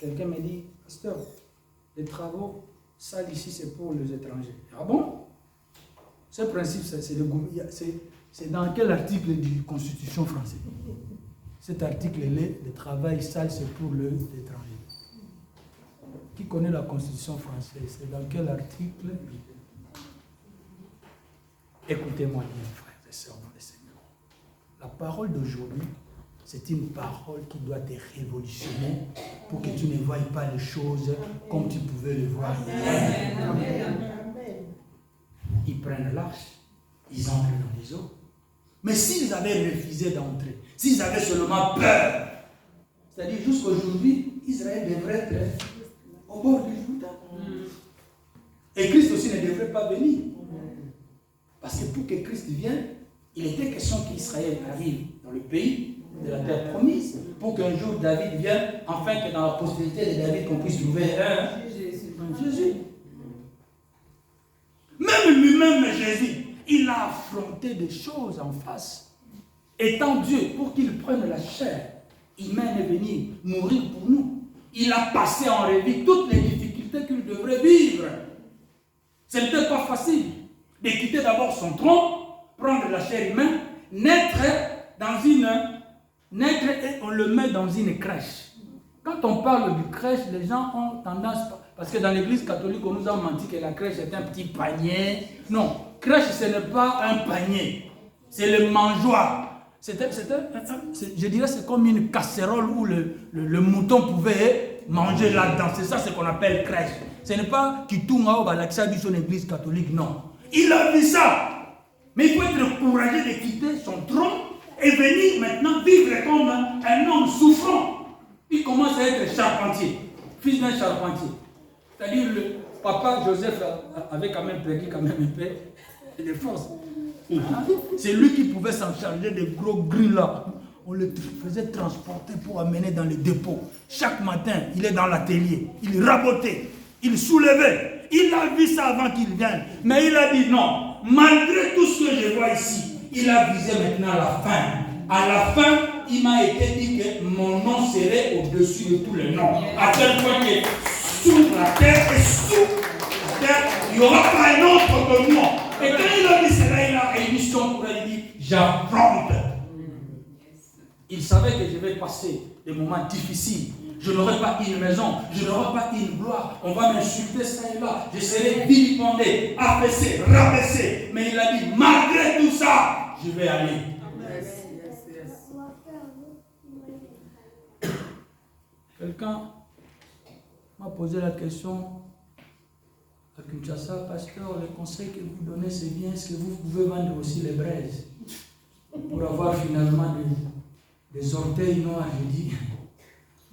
S4: Quelqu'un me dit, pasteur, les travaux sales ici, c'est pour les étrangers. Ah bon? Ce principe, c'est dans quel article de la Constitution française? Cet article-là, le travail sale, c'est pour les étrangers. Qui connaît la Constitution française? C'est dans quel article? Écoutez-moi bien, frère. sœurs dans le Seigneur, la parole d'aujourd'hui, c'est une parole qui doit te révolutionner pour que tu ne voies pas les choses comme tu pouvais les voir hier. Ils prennent l'arche, ils entrent dans les eaux. Mais s'ils avaient refusé d'entrer, s'ils avaient seulement peur, c'est-à-dire jusqu'aujourd'hui, Israël devrait être au bord du Jourdain. Et Christ aussi ne devrait pas venir. Parce que pour que Christ vienne, il était question qu'Israël arrive dans le pays de la terre promise, pour qu'un jour David vienne, afin que dans la postérité de David, qu'on puisse trouver un Jésus. Même lui-même, Jésus, il a affronté des choses en face. Étant Dieu, pour qu'il prenne la chair humaine et venir mourir pour nous, il a passé en revue toutes les difficultés qu'il devrait vivre. Ce n'était pas facile de quitter d'abord son trône, prendre la chair humaine, naître et on le met dans une crèche. Quand on parle du crèche, les gens ont tendance, parce que dans l'église catholique, on nous a menti que la crèche est un petit panier. Non, crèche, ce n'est pas un panier, c'est le mangeoire. Je dirais c'est comme une casserole où le mouton pouvait manger là-dedans. C'est ça ce qu'on appelle crèche. Ce n'est pas qui tourne au Balaxia sur l'église catholique, non. Il a vu ça. Mais il faut être courageux de quitter son trône et venir maintenant vivre comme un homme souffrant. Il commence à être charpentier, fils d'un charpentier. C'est-à-dire le papa Joseph avait quand même perdu un peu de force. C'est lui qui pouvait s'en charger des gros grilles là. On le faisait transporter pour amener dans les dépôts. Chaque matin, il est dans l'atelier. Il rabotait, il soulevait. Il a vu ça avant qu'il vienne. Mais il a dit non. Malgré tout ce que je vois ici, il a visé maintenant la fin. À la fin, il m'a été dit que mon nom serait au-dessus de tous les noms. À tel point que sous la terre et sous la terre, il n'y aura pas un autre que moi. Et quand il a dit cela, il a émis son courage, il dit j'affronte. Il savait que je vais passer des moments difficiles. Je n'aurai pas une maison, je n'aurai pas une gloire. On va m'insulter ça et là. Je serai vilipendé, abaissé, rabaissé. Mais il a dit, malgré tout ça, je vais aller. Quelqu'un m'a posé la question à Kinshasa, pasteur, le conseil que vous donnez, c'est bien, est-ce que vous pouvez vendre aussi les braises pour avoir finalement des orteils noirs? Je dis,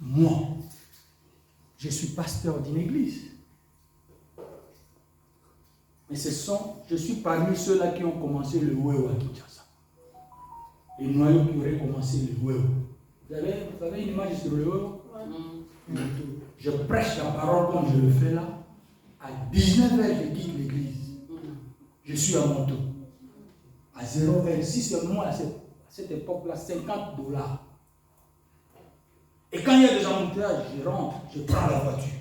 S4: moi, je suis pasteur d'une église. Mais je suis parmi ceux-là qui ont commencé le Wéo à Kinshasa. Les noyaux qui auraient commencé le Wéo. Vous avez une image sur le Wéo? Je prêche la parole comme je le fais là. À 19h, je quitte l'église. Je suis à moto. À 0h, si c'est moi à cette époque-là, $50. Et quand il y a des embouteillages, je rentre, je prends la voiture.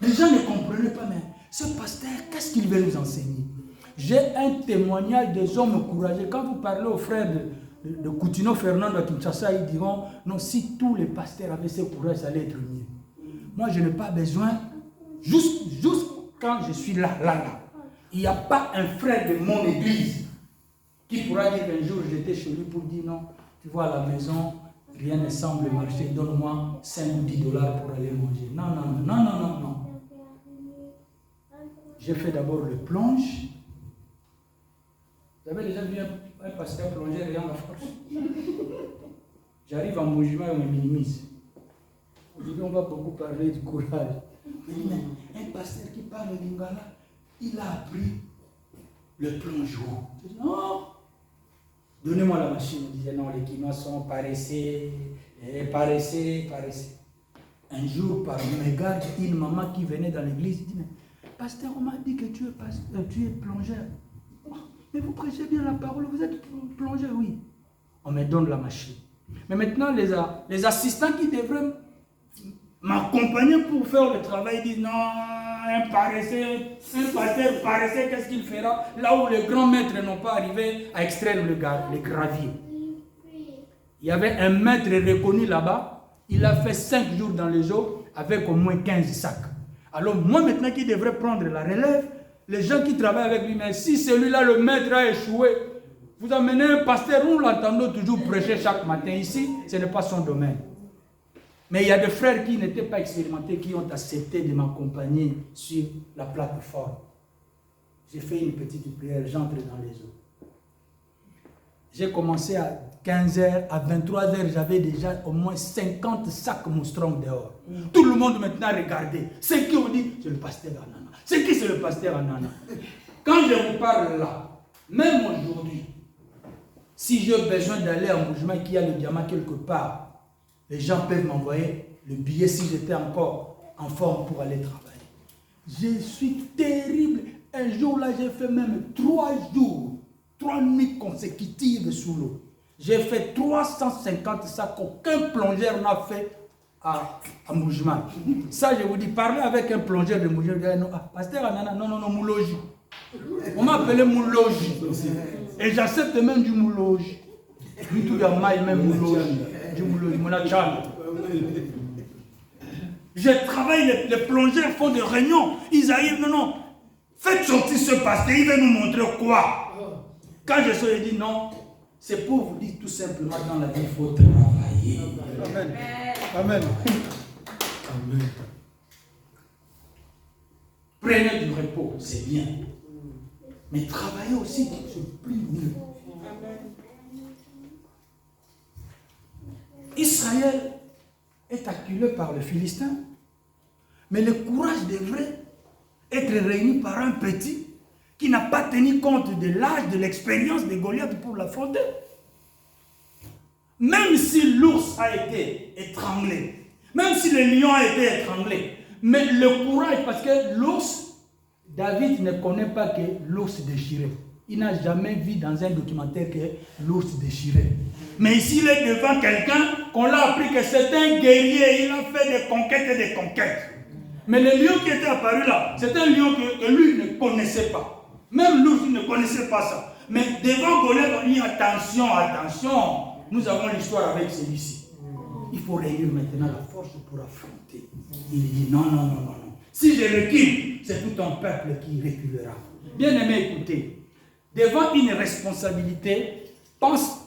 S4: Les gens ne comprenaient pas, mais ce pasteur, qu'est-ce qu'il veut nous enseigner? J'ai un témoignage des hommes courageux. Quand vous parlez aux frères de Coutinho Fernando à Kinshasa, ils diront, non, si tous les pasteurs avaient ce courage, ça allait être mieux. Moi, je n'ai pas besoin, juste quand je suis là. Il n'y a pas un frère de mon église qui pourra dire un jour, j'étais chez lui pour dire, non, tu vois, à la maison, rien ne semble marcher, donne-moi 5 ou $10 pour aller manger. Non. J'ai fait d'abord le plonge. Vous avez déjà vu un pasteur plonger rien la force? J'arrive en Moujima et on me minimise. Aujourd'hui, on va beaucoup parler du courage. Mais un pasteur qui parle de Lingala, il a appris le plongeon. Je dis non. Donnez-moi la machine. Il disait non, les Kinois sont paressés. Un jour, par mégarde, une maman qui venait dans l'église dit, mais pasteur, on m'a dit que tu es plongeur. Mais vous prêchez bien la parole, vous êtes plongeur, oui. On me donne la machine. Mais maintenant, les assistants qui devraient m'accompagner pour faire le travail disent non, un pasteur paresseux, qu'est-ce qu'il fera là où les grands maîtres n'ont pas arrivé à extraire les graviers? Il y avait un maître reconnu là-bas, il a fait 5 jours dans les eaux avec au moins 15 sacs. Alors moi maintenant qui devrais prendre la relève, les gens qui travaillent avec lui, mais si celui-là, le maître a échoué,
S6: Vous amenez un pasteur, nous l'entendons toujours prêcher chaque matin ici, ce n'est pas son domaine. Mais il y a des frères qui n'étaient pas expérimentés, qui ont accepté de m'accompagner sur la plateforme. J'ai fait une petite prière, j'entre dans les eaux. J'ai commencé à 15h, à 23h, j'avais déjà au moins 50 sacs moustrons dehors. Tout le monde maintenant regardait. Ceux qui ont dit, c'est le pasteur Anana. C'est qui c'est le pasteur Anana? Quand je vous parle là, même aujourd'hui, si j'ai besoin d'aller en mouvement qui a le diamant quelque part, les gens peuvent m'envoyer le billet si j'étais encore en forme pour aller travailler. Je suis terrible. Un jour là, j'ai fait même 3 jours. 3 nuits consécutives sous l'eau. J'ai fait 350 sacs qu'aucun plongeur n'a fait à Moujman. Ça, je vous dis, parler avec un plongeur de Moujman, non, pasteur Anana, non, Mouloji. On m'a appelé Mouloji. Et j'accepte même du Mouloji. Du tout de maille, même Mouloji. Du Mouloji, Mounacham.
S4: Je travaille, les plongeurs font des réunions. Ils arrivent, non. Faites sortir ce pasteur, il va nous montrer quoi?
S6: Quand je suis dit non, c'est pour vous dire tout simplement dans la vie, il faut travailler.
S3: Amen. Amen. Amen.
S6: Prenez du repos, c'est bien. Mais travaillez aussi, c'est plus mieux. Israël est acculé par le Philistin. Mais le courage devrait être réuni par un petit qui n'a pas tenu compte de l'âge, de l'expérience de Goliath pour l'affronter. Même si l'ours a été étranglé, même si le lion a été étranglé, mais le courage, parce que l'ours, David ne connaît pas que l'ours déchiré. Il n'a jamais vu dans un documentaire que l'ours déchiré.
S4: Mais ici, il est devant quelqu'un qu'on l'a appris que c'est un guerrier, il a fait des conquêtes et des conquêtes. Mais le lion qui était apparu là, c'est un lion que lui ne connaissait pas. Même l'ours, il ne connaissait pas ça. Mais devant Goliath, on dit attention, nous avons l'histoire avec celui-ci. Il faut réunir maintenant la force pour affronter. Il dit non. Si je recule, c'est tout un peuple qui reculera. Bien aimé, écoutez, devant une responsabilité, pense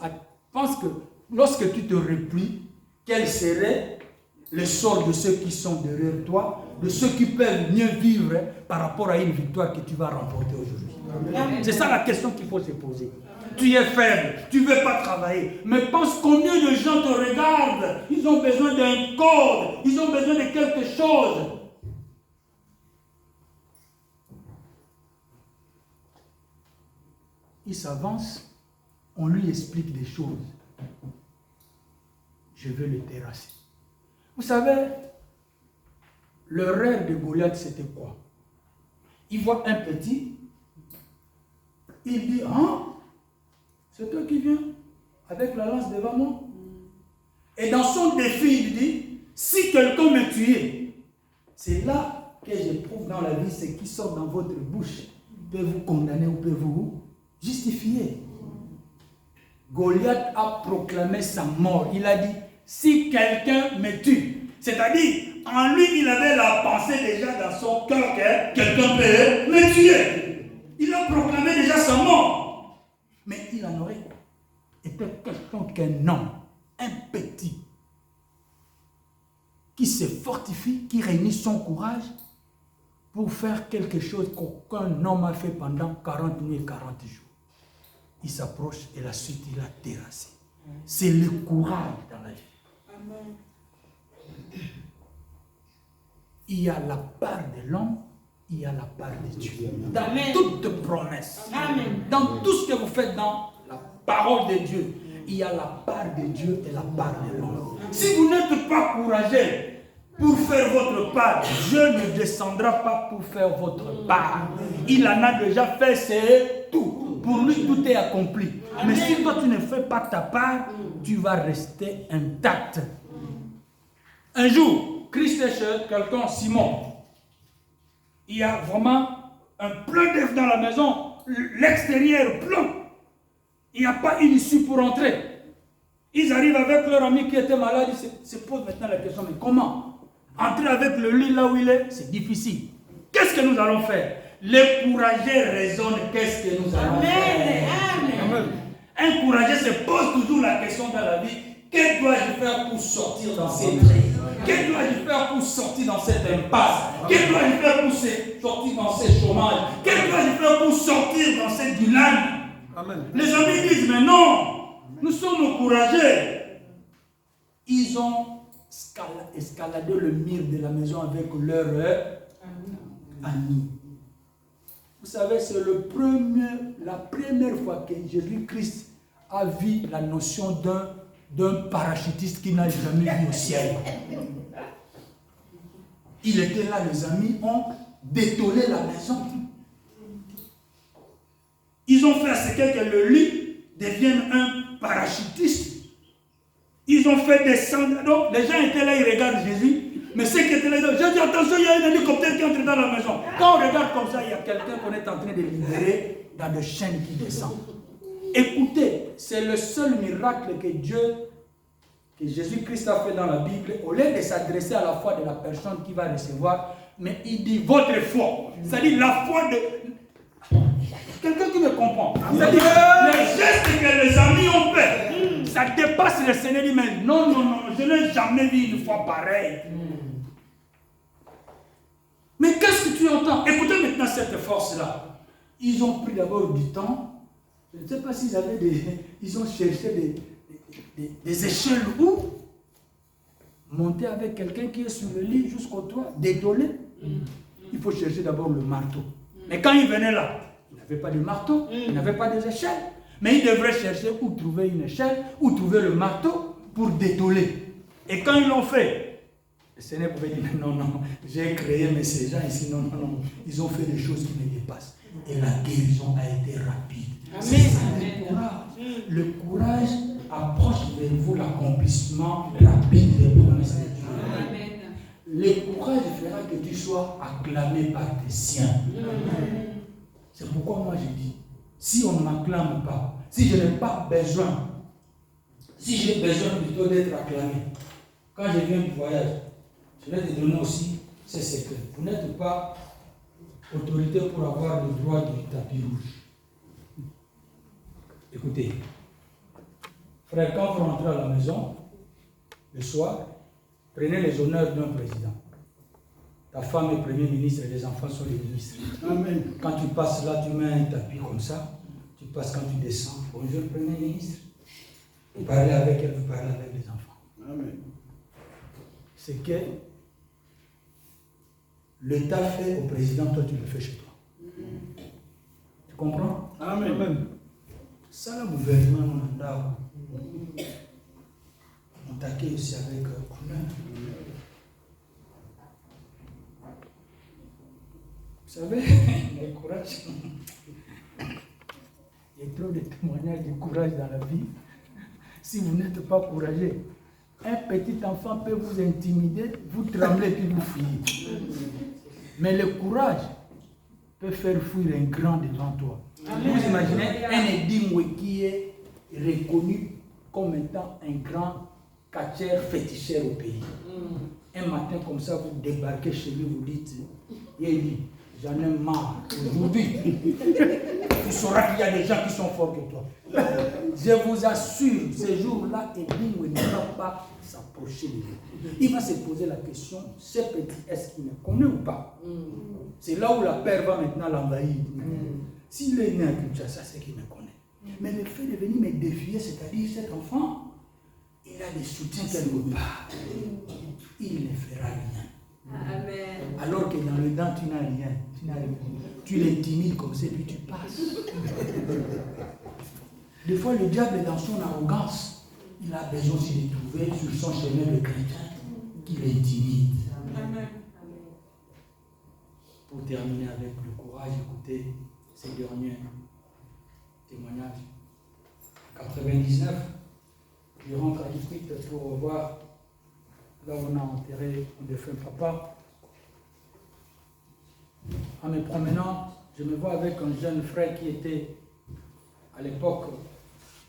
S4: que lorsque tu te replies, quel serait le sort de ceux qui sont derrière toi, de ceux qui peuvent mieux vivre par rapport à une victoire que tu vas remporter aujourd'hui. C'est ça la question qu'il faut se poser. Tu es faible, tu ne veux pas travailler, mais pense combien de gens te regardent. Ils ont besoin d'un code, ils ont besoin de quelque chose.
S6: Il s'avance, on lui explique des choses. Je veux le terrasser. Vous savez, le rêve de Goliath, c'était quoi? Il voit un petit, il dit, c'est toi qui viens avec la lance devant moi. Et dans son défi, il dit, si quelqu'un me tuait, c'est là que j'éprouve dans la vie, ce qui sort dans votre bouche peut vous condamner ou peut vous justifier. Goliath a proclamé sa mort. Il a dit, si quelqu'un me tue,
S4: c'est-à-dire, en lui, il avait la pensée déjà dans son cœur que quelqu'un peut me tuer. Il a proclamé déjà sa mort.
S6: Mais il en aurait été question qu'un homme, un petit, qui se fortifie, qui réunit son courage pour faire quelque chose qu'aucun homme a fait pendant 40 nuits et 40 jours. Il s'approche et la suite, il a terrassé. C'est le courage dans la vie. Amen. Il y a la part de l'homme, il y a la part de Dieu. Dans toute promesse, dans tout ce que vous faites dans la parole de Dieu, il y a la part de Dieu et la part de l'homme.
S4: Si vous n'êtes pas courageux pour faire votre part, Dieu ne descendra pas pour faire votre part. Il en a déjà fait, c'est tout. Pour lui, tout est accompli. Mais si toi, tu ne fais pas ta part, tu vas rester intact. Un jour, Christ est chez quelqu'un, Simon. Il y a vraiment un plein d'œufs dans la maison, l'extérieur plein. Il n'y a pas une issue pour entrer. Ils arrivent avec leur ami qui était malade, ils se posent maintenant la question, mais comment entrer avec le lit là où il est? C'est difficile. Qu'est-ce que nous allons faire? Les courageux raisonnent, qu'est-ce que nous allons faire?
S5: Amen.
S4: Un courageux se pose toujours la question dans la vie, que dois-je faire pour sortir dans ces traits? Que dois-je faire pour sortir dans cette impasse? Que dois-je faire pour sortir dans ces chômages? Que dois-je faire pour sortir dans cette dilemme?
S3: Amen.
S4: Les amis disent, mais non, nous sommes courageux.
S6: Ils ont escaladé le mur de la maison avec leur ami. Vous savez, c'est la première fois que Jésus-Christ a vu la notion d'un parachutiste qui n'a jamais vu au ciel. Il était là, les amis ont détoné la maison.
S4: Ils ont fait ce que le lit devienne un parachutiste. Ils ont fait descendre. Donc, les gens étaient là, ils regardent Jésus. Mais ceux qui étaient là, j'ai dit attention, il y a un hélicoptère qui entre dans la maison.
S6: Quand on regarde comme ça, il y a quelqu'un qu'on est en train de libérer dans des chaînes qui descendent. Écoutez, c'est le seul miracle que Jésus-Christ a fait dans la Bible. Au lieu de s'adresser à la foi de la personne qui va recevoir, mais il dit votre foi. C'est-à-dire la foi de... Quelqu'un qui me comprend. C'est-à-dire les gestes que les amis ont fait, ça dépasse le Seigneur lui-même. Non, je n'ai jamais vu une foi pareille. Mais qu'est-ce que tu entends? Écoutez maintenant cette force-là. Ils ont pris d'abord du temps. Je ne sais pas s'ils avaient ils ont cherché des échelles où monter avec quelqu'un qui est sur le lit jusqu'au toit, détoler. Il faut chercher d'abord le marteau. Mais quand ils venaient là, ils n'avaient pas de marteau, ils n'avaient pas des échelles. Mais ils devraient chercher où trouver une échelle, où trouver le marteau pour détoler. Et quand ils l'ont fait, le Seigneur pouvait dire non, j'ai créé, mais ces gens ici, non, ils ont fait des choses qui me dépassent. Et la guérison a été rapide. Amen. Le courage approche vers vous l'accomplissement rapide des promesses de Dieu. Amen. Le courage fera que tu sois acclamé par tes siens. Amen. C'est pourquoi moi je dis, si on ne m'acclame pas, si je n'ai pas besoin, si j'ai besoin plutôt d'être acclamé, quand je viens du voyage, je vais te donner aussi ces secrets. Vous n'êtes pas autorité pour avoir le droit du tapis rouge. Écoutez, frère, quand vous rentrez à la maison, le soir, prenez les honneurs d'un président. Ta femme est premier ministre et les enfants sont les ministres. Amen. Quand tu passes là, tu mets un tapis comme ça. Tu passes quand tu descends. Bonjour, premier ministre. Vous parlez avec elle, vous parlez avec les enfants. Amen. C'est que l'État fait au président, toi tu le fais chez toi. Tu comprends? Amen. Ça, le gouvernement, on t'accueille aussi avec honneur. Vous savez, le courage, il y a trop de témoignages de courage dans la vie. Si vous n'êtes pas courageux, un petit enfant peut vous intimider, vous tremblez puis vous fuyez. Mais le courage peut faire fuir un grand devant toi. Amen. Vous imaginez un Edimwe qui est reconnu comme étant un grand catcheur féticheur au pays. Un matin comme ça, vous débarquez chez lui, vous dites, Yéli, j'en ai marre. Aujourd'hui, tu sauras qu'il y a des gens qui sont forts que toi. Je vous assure, ce jour-là, Edimwe ne va pas s'approcher de lui. Il va se poser la question, ce petit, est-ce qu'il me connaît ou pas? C'est là où la peur va maintenant l'envahir. S'il est né à Kinshasa, c'est qu'il me connaît. Mais le fait de venir me défier, c'est-à-dire cet enfant, il a des soutiens quelque part. Il ne fera rien. Amen. Alors que dans le dent, tu n'as rien. Tu l'intimides comme ça, puis tu passes. Des fois, le diable, dans son arrogance, il a besoin aussi de trouver sur son chemin de chrétien qui l'intimide. Amen. Pour terminer avec le courage, écoutez ces derniers témoignages. En 99, je rentre à Iprit pour voir là où on a enterré mon défunt papa. En me promenant, je me vois avec un jeune frère qui était à l'époque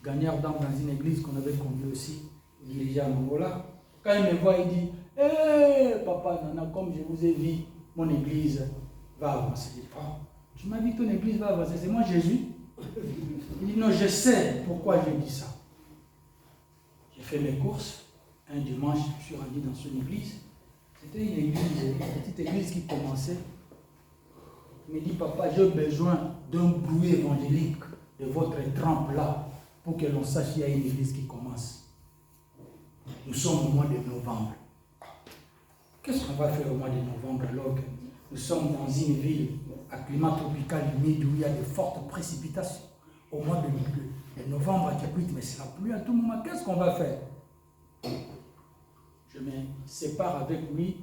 S6: gagnant d'âme dans une église qu'on avait conduit aussi, dirigé à Angola. Quand il me voit, il dit hé, papa, Nana, comme je vous ai vu, mon église va avancer. Je dis, tu m'as dit que ton église va avancer, c'est moi Jésus. Il dit non, je sais pourquoi je dis ça. J'ai fait mes courses. Un dimanche, je suis rendu dans son église. C'était une église, une petite église qui commençait. Il me dit, papa, j'ai besoin d'un bruit évangélique de votre trempe là pour que l'on sache qu'il y a une église qui commence. Nous sommes au mois de novembre. Qu'est-ce qu'on va faire au mois de novembre alors que nous sommes dans une ville à climat tropical humide où il y a de fortes précipitations? Au mois de novembre à Caput, mais c'est la pluie à tout moment. Qu'est-ce qu'on va faire? Je me sépare avec lui.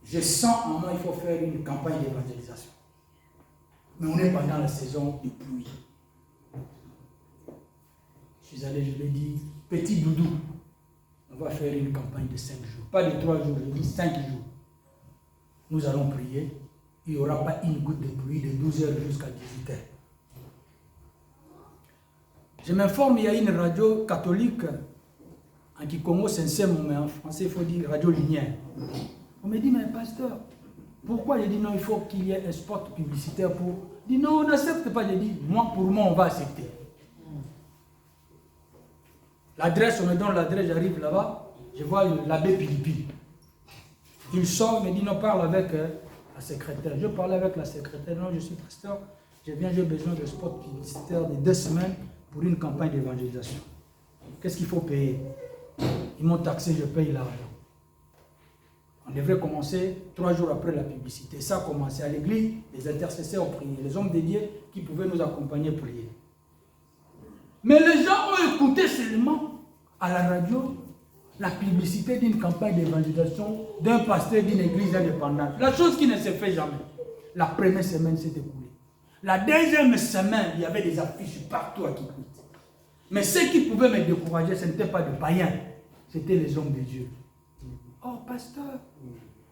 S6: Je sens en moi il faut faire une campagne d'évangélisation. Mais on est pendant la saison de pluie. Je suis allé, je lui ai dit, petit doudou, on va faire une campagne de 5 jours. Pas de 3 jours, je dis 5 jours. Nous allons prier. Il n'y aura pas une goutte de pluie de 12h jusqu'à 18h. Je m'informe, il y a une radio catholique en Kikongo, c'est mais en français, il faut dire radio Lumière. On me dit, mais pasteur, pourquoi? J'ai dit non, il faut qu'il y ait un spot publicitaire pour. Il dit non, on n'accepte pas. J'ai dit, pour moi, on va accepter. L'adresse, on me donne l'adresse, j'arrive là-bas, je vois l'abbé Pilipi. Il sort, il me dit non, parle avec la secrétaire. Je parle avec la secrétaire, non, je suis pasteur, j'ai besoin de spot publicitaire de 2 semaines pour une campagne d'évangélisation. Qu'est-ce qu'il faut payer? Ils m'ont taxé, je paye l'argent. On devrait commencer 3 jours après la publicité. Ça a commencé à l'église, les intercesseurs ont prié, les hommes dédiés qui pouvaient nous accompagner prier. Mais les gens ont écouté seulement à la radio la publicité d'une campagne d'évangélisation d'un pasteur d'une église indépendante. La chose qui ne se fait jamais. La première semaine s'est écoulée. La deuxième semaine, il y avait des affiches partout à Kikwit. Mais ce qui pouvait me décourager, ce n'était pas des païens, c'était les hommes de Dieu. Oh, pasteur,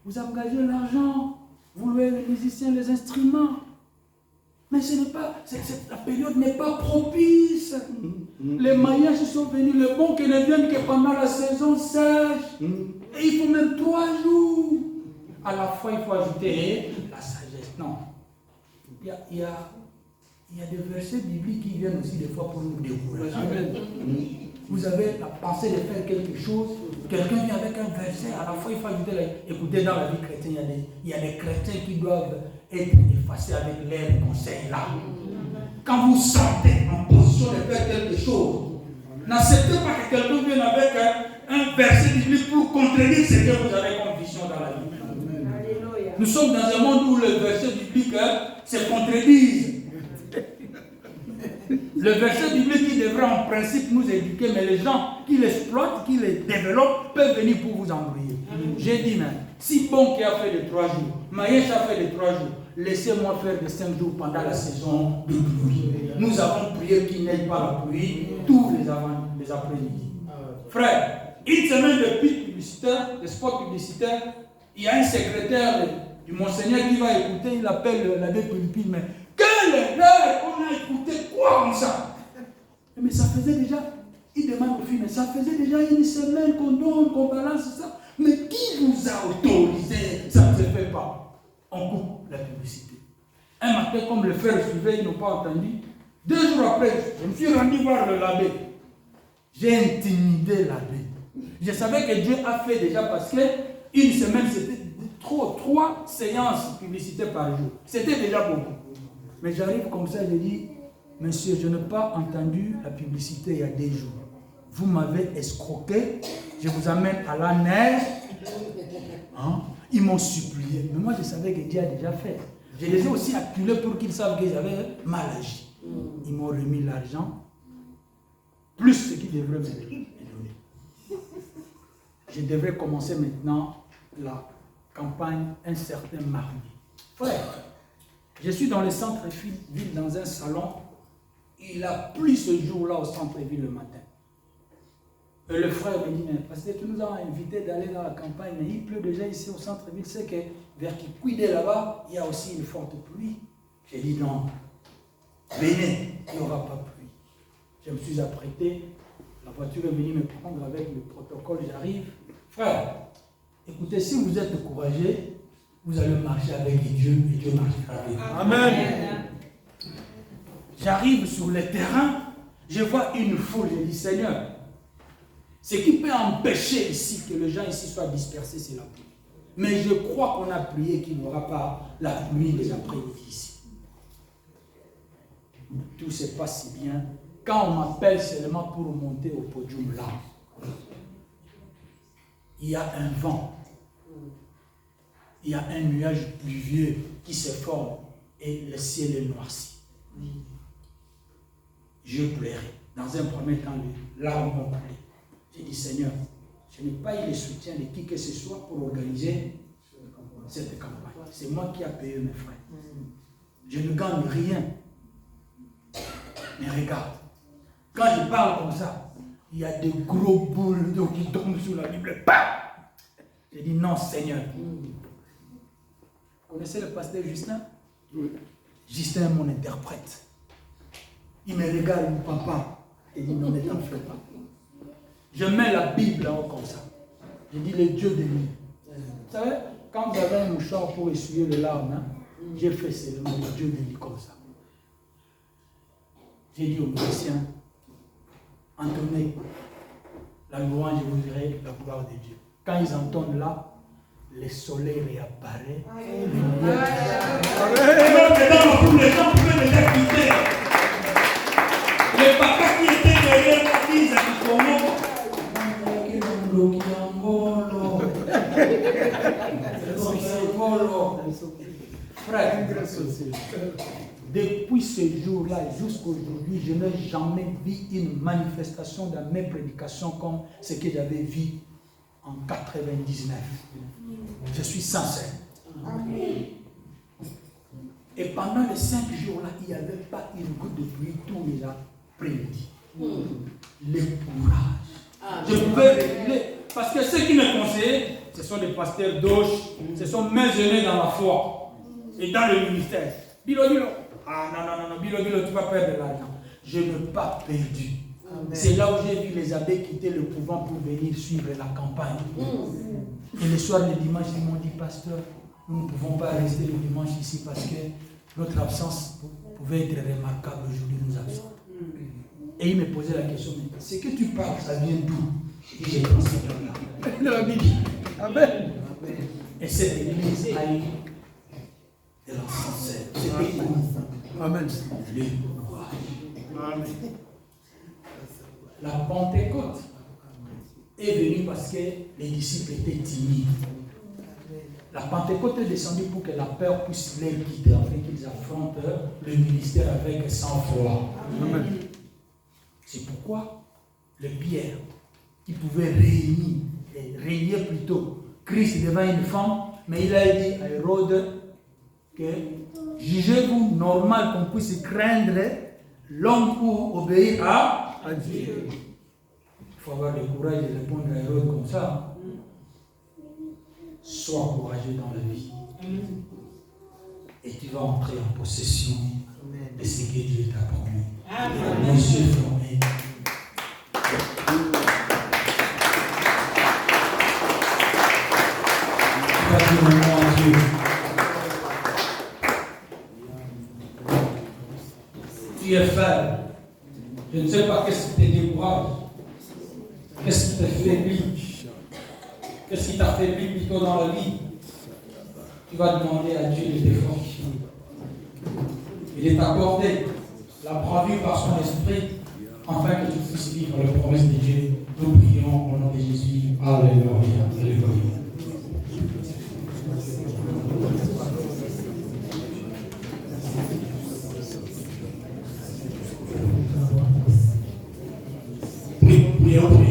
S6: vous engagez l'argent, vous louez les musiciens, les instruments. Mais ce n'est pas, la période n'est pas propice. Les maïens sont venus, le bon qui ne viennent que pendant la saison sèche. Et il faut même 3 jours. À la fois, il faut ajouter la sagesse. Non. Il y a des versets bibliques qui viennent aussi des fois pour nous décourager. Vous avez la pensée de faire quelque chose, quelqu'un vient avec un verset, à la fois il faut ajouter, écoutez, dans la vie chrétienne, il y a des chrétiens qui doivent être effacés avec leurs conseils là. Quand vous sentez en position de faire quelque chose, n'acceptez pas que quelqu'un vienne avec un verset biblique pour contredire ce que vous avez comme vision dans la vie. Nous sommes dans un monde où les versets bibliques se contredisent. Le verset biblique qui devrait en principe nous éduquer, mais les gens qui l'exploitent, qui les développent, peuvent venir pour vous embrouiller. J'ai dit, mais si bon qui a fait de 3 jours, Maïs a fait de 3 jours, laissez-moi faire de 5 jours pendant la saison de pluie. Nous avons prié qu'il n'ait pas la pluie tous les après-midi. Frère, une semaine de pic publicitaire, de spot publicitaire, il y a un secrétaire du Monseigneur qui va écouter, il appelle l'abbé Pilipi, mais quelle erreur! On a écouté quoi comme ça? Mais ça faisait déjà, il demande au fils, mais ça faisait déjà 1 semaine qu'on donne, qu'on balance ça. Mais qui vous a autorisé? Ça ne se fait pas. On coupe la publicité. Un matin, comme le frère suivait, ils n'ont pas entendu. 2 jours après, je me suis rendu voir l'abbé. J'ai intimidé l'abbé. Je savais que Dieu a fait déjà parce que 1 semaine, c'était trop. 3 séances publicitaires par jour. C'était déjà beaucoup. Mais j'arrive comme ça, je dis, monsieur, je n'ai pas entendu la publicité il y a 2 jours. Vous m'avez escroqué, je vous amène à la neige. Hein? Ils m'ont supplié. Mais moi, je savais que Dieu a déjà fait. Je les ai aussi acculés pour qu'ils savent qu'ils avaient mal agi. Ils m'ont remis l'argent, plus ce qu'ils devraient me donner. Je devrais commencer maintenant la campagne un certain mardi. Frère, je suis dans le centre-ville, dans un salon. Il a plu ce jour-là au centre-ville le matin. Et le frère me dit, mais parce que tu nous as invités d'aller dans la campagne, mais il pleut déjà ici au centre-ville. C'est que vers Kikwit là-bas, il y a aussi une forte pluie. J'ai dit non, venez, il n'y aura pas pluie. Je me suis apprêté, la voiture est venue me prendre avec le protocole, j'arrive. Frère, écoutez, si vous êtes courageux, vous allez marcher avec Dieu et Dieu marchera avec vous.
S3: Amen.
S6: J'arrive sur le terrain, je vois une foule, je dis Seigneur, ce qui peut empêcher ici que les gens ici soient dispersés, c'est la pluie. Mais je crois qu'on a prié qu'il n'y aura pas la pluie des après-midi ici. Tout se passe si bien. Quand on m'appelle seulement pour monter au podium là, il y a un vent, il y a un nuage pluvieux qui se forme et le ciel est noirci. Je pleurais. Dans un premier temps, les larmes ont coulé. J'ai dit, Seigneur, je n'ai pas eu le soutien de qui que ce soit pour organiser cette campagne. C'est moi qui ai payé mes frais. Je ne gagne rien. Mais regarde, quand je parle comme ça, il y a des gros boules d'eau qui tombent sur la Bible. J'ai dit, non, Seigneur. Vous connaissez le pasteur Justin? Oui. Justin est mon interprète. Il me regarde, mon papa, et il dit, non, ne t'en fais pas. Je mets la Bible en haut comme ça. Je dis, le Dieu de lui. Vous savez, quand vous avez un mouchoir pour essuyer les larmes, hein, j'ai fait seulement le Dieu de lui comme ça. J'ai dit aux musiciens, entonnez la louange et vous verrez la gloire de Dieu. Quand ils entendent là, le soleil réapparaît.
S4: Les gens pouvaient déjà quitter. Le papa qui était derrière la mise à Kikomo.
S6: Frère, depuis ce jour-là jusqu'à aujourd'hui, je n'ai jamais vu une manifestation dans mes prédications comme ce que j'avais vu en 99. Je suis sincère. Et pendant les 5 jours-là, il n'y avait pas une goutte de pluie tous les après-midi. Le courage. Je pouvais réguler. Parce que ceux qui me conseillaient, ce sont des pasteurs d'Auch, ce sont mes aînés dans la foi et dans le ministère. Bilo. Ah non, Bilo, tu vas perdre de l'argent. Je n'ai pas perdu. C'est là où j'ai vu les abbés quitter le couvent pour venir suivre la campagne. Et le soir, le dimanche, ils m'ont dit, pasteur, nous ne pouvons pas rester le dimanche ici parce que notre absence pouvait être remarquable aujourd'hui, nous absents. Et il me posait la question, mais ce que tu parles, ça vient d'où? Et j'ai pensé là. Amen. Et cette église a eu de la sincère. C'était Amen. Amen. La Pentecôte est venue parce que les disciples étaient timides. La Pentecôte est descendue pour que la peur puisse les guider afin qu'ils affrontent le ministère avec sang-froid. C'est pourquoi le Pierre, qui pouvait régner plutôt Christ devant une femme, mais il a dit à Hérode que jugez-vous normal qu'on puisse craindre l'homme pour obéir à Dieu. Il faut avoir le courage de répondre à Hérode comme ça. Sois courageux dans la vie. Et tu vas entrer en possession de ce que Dieu t'a promis. Mes yeux fermés. Dieu. Tu es faible. Je ne sais pas qu'est-ce qui te décourage. Qu'est-ce qui te faiblit. Qu'est-ce qui t'a faibli plutôt dans la vie. Tu vas demander à Dieu de te fortifier. Il est accordé la bravure par son esprit, afin que tu puisses vivre les promesses de Dieu. Nous prions au nom de Jésus. Alléluia. Alléluia.
S4: Prions.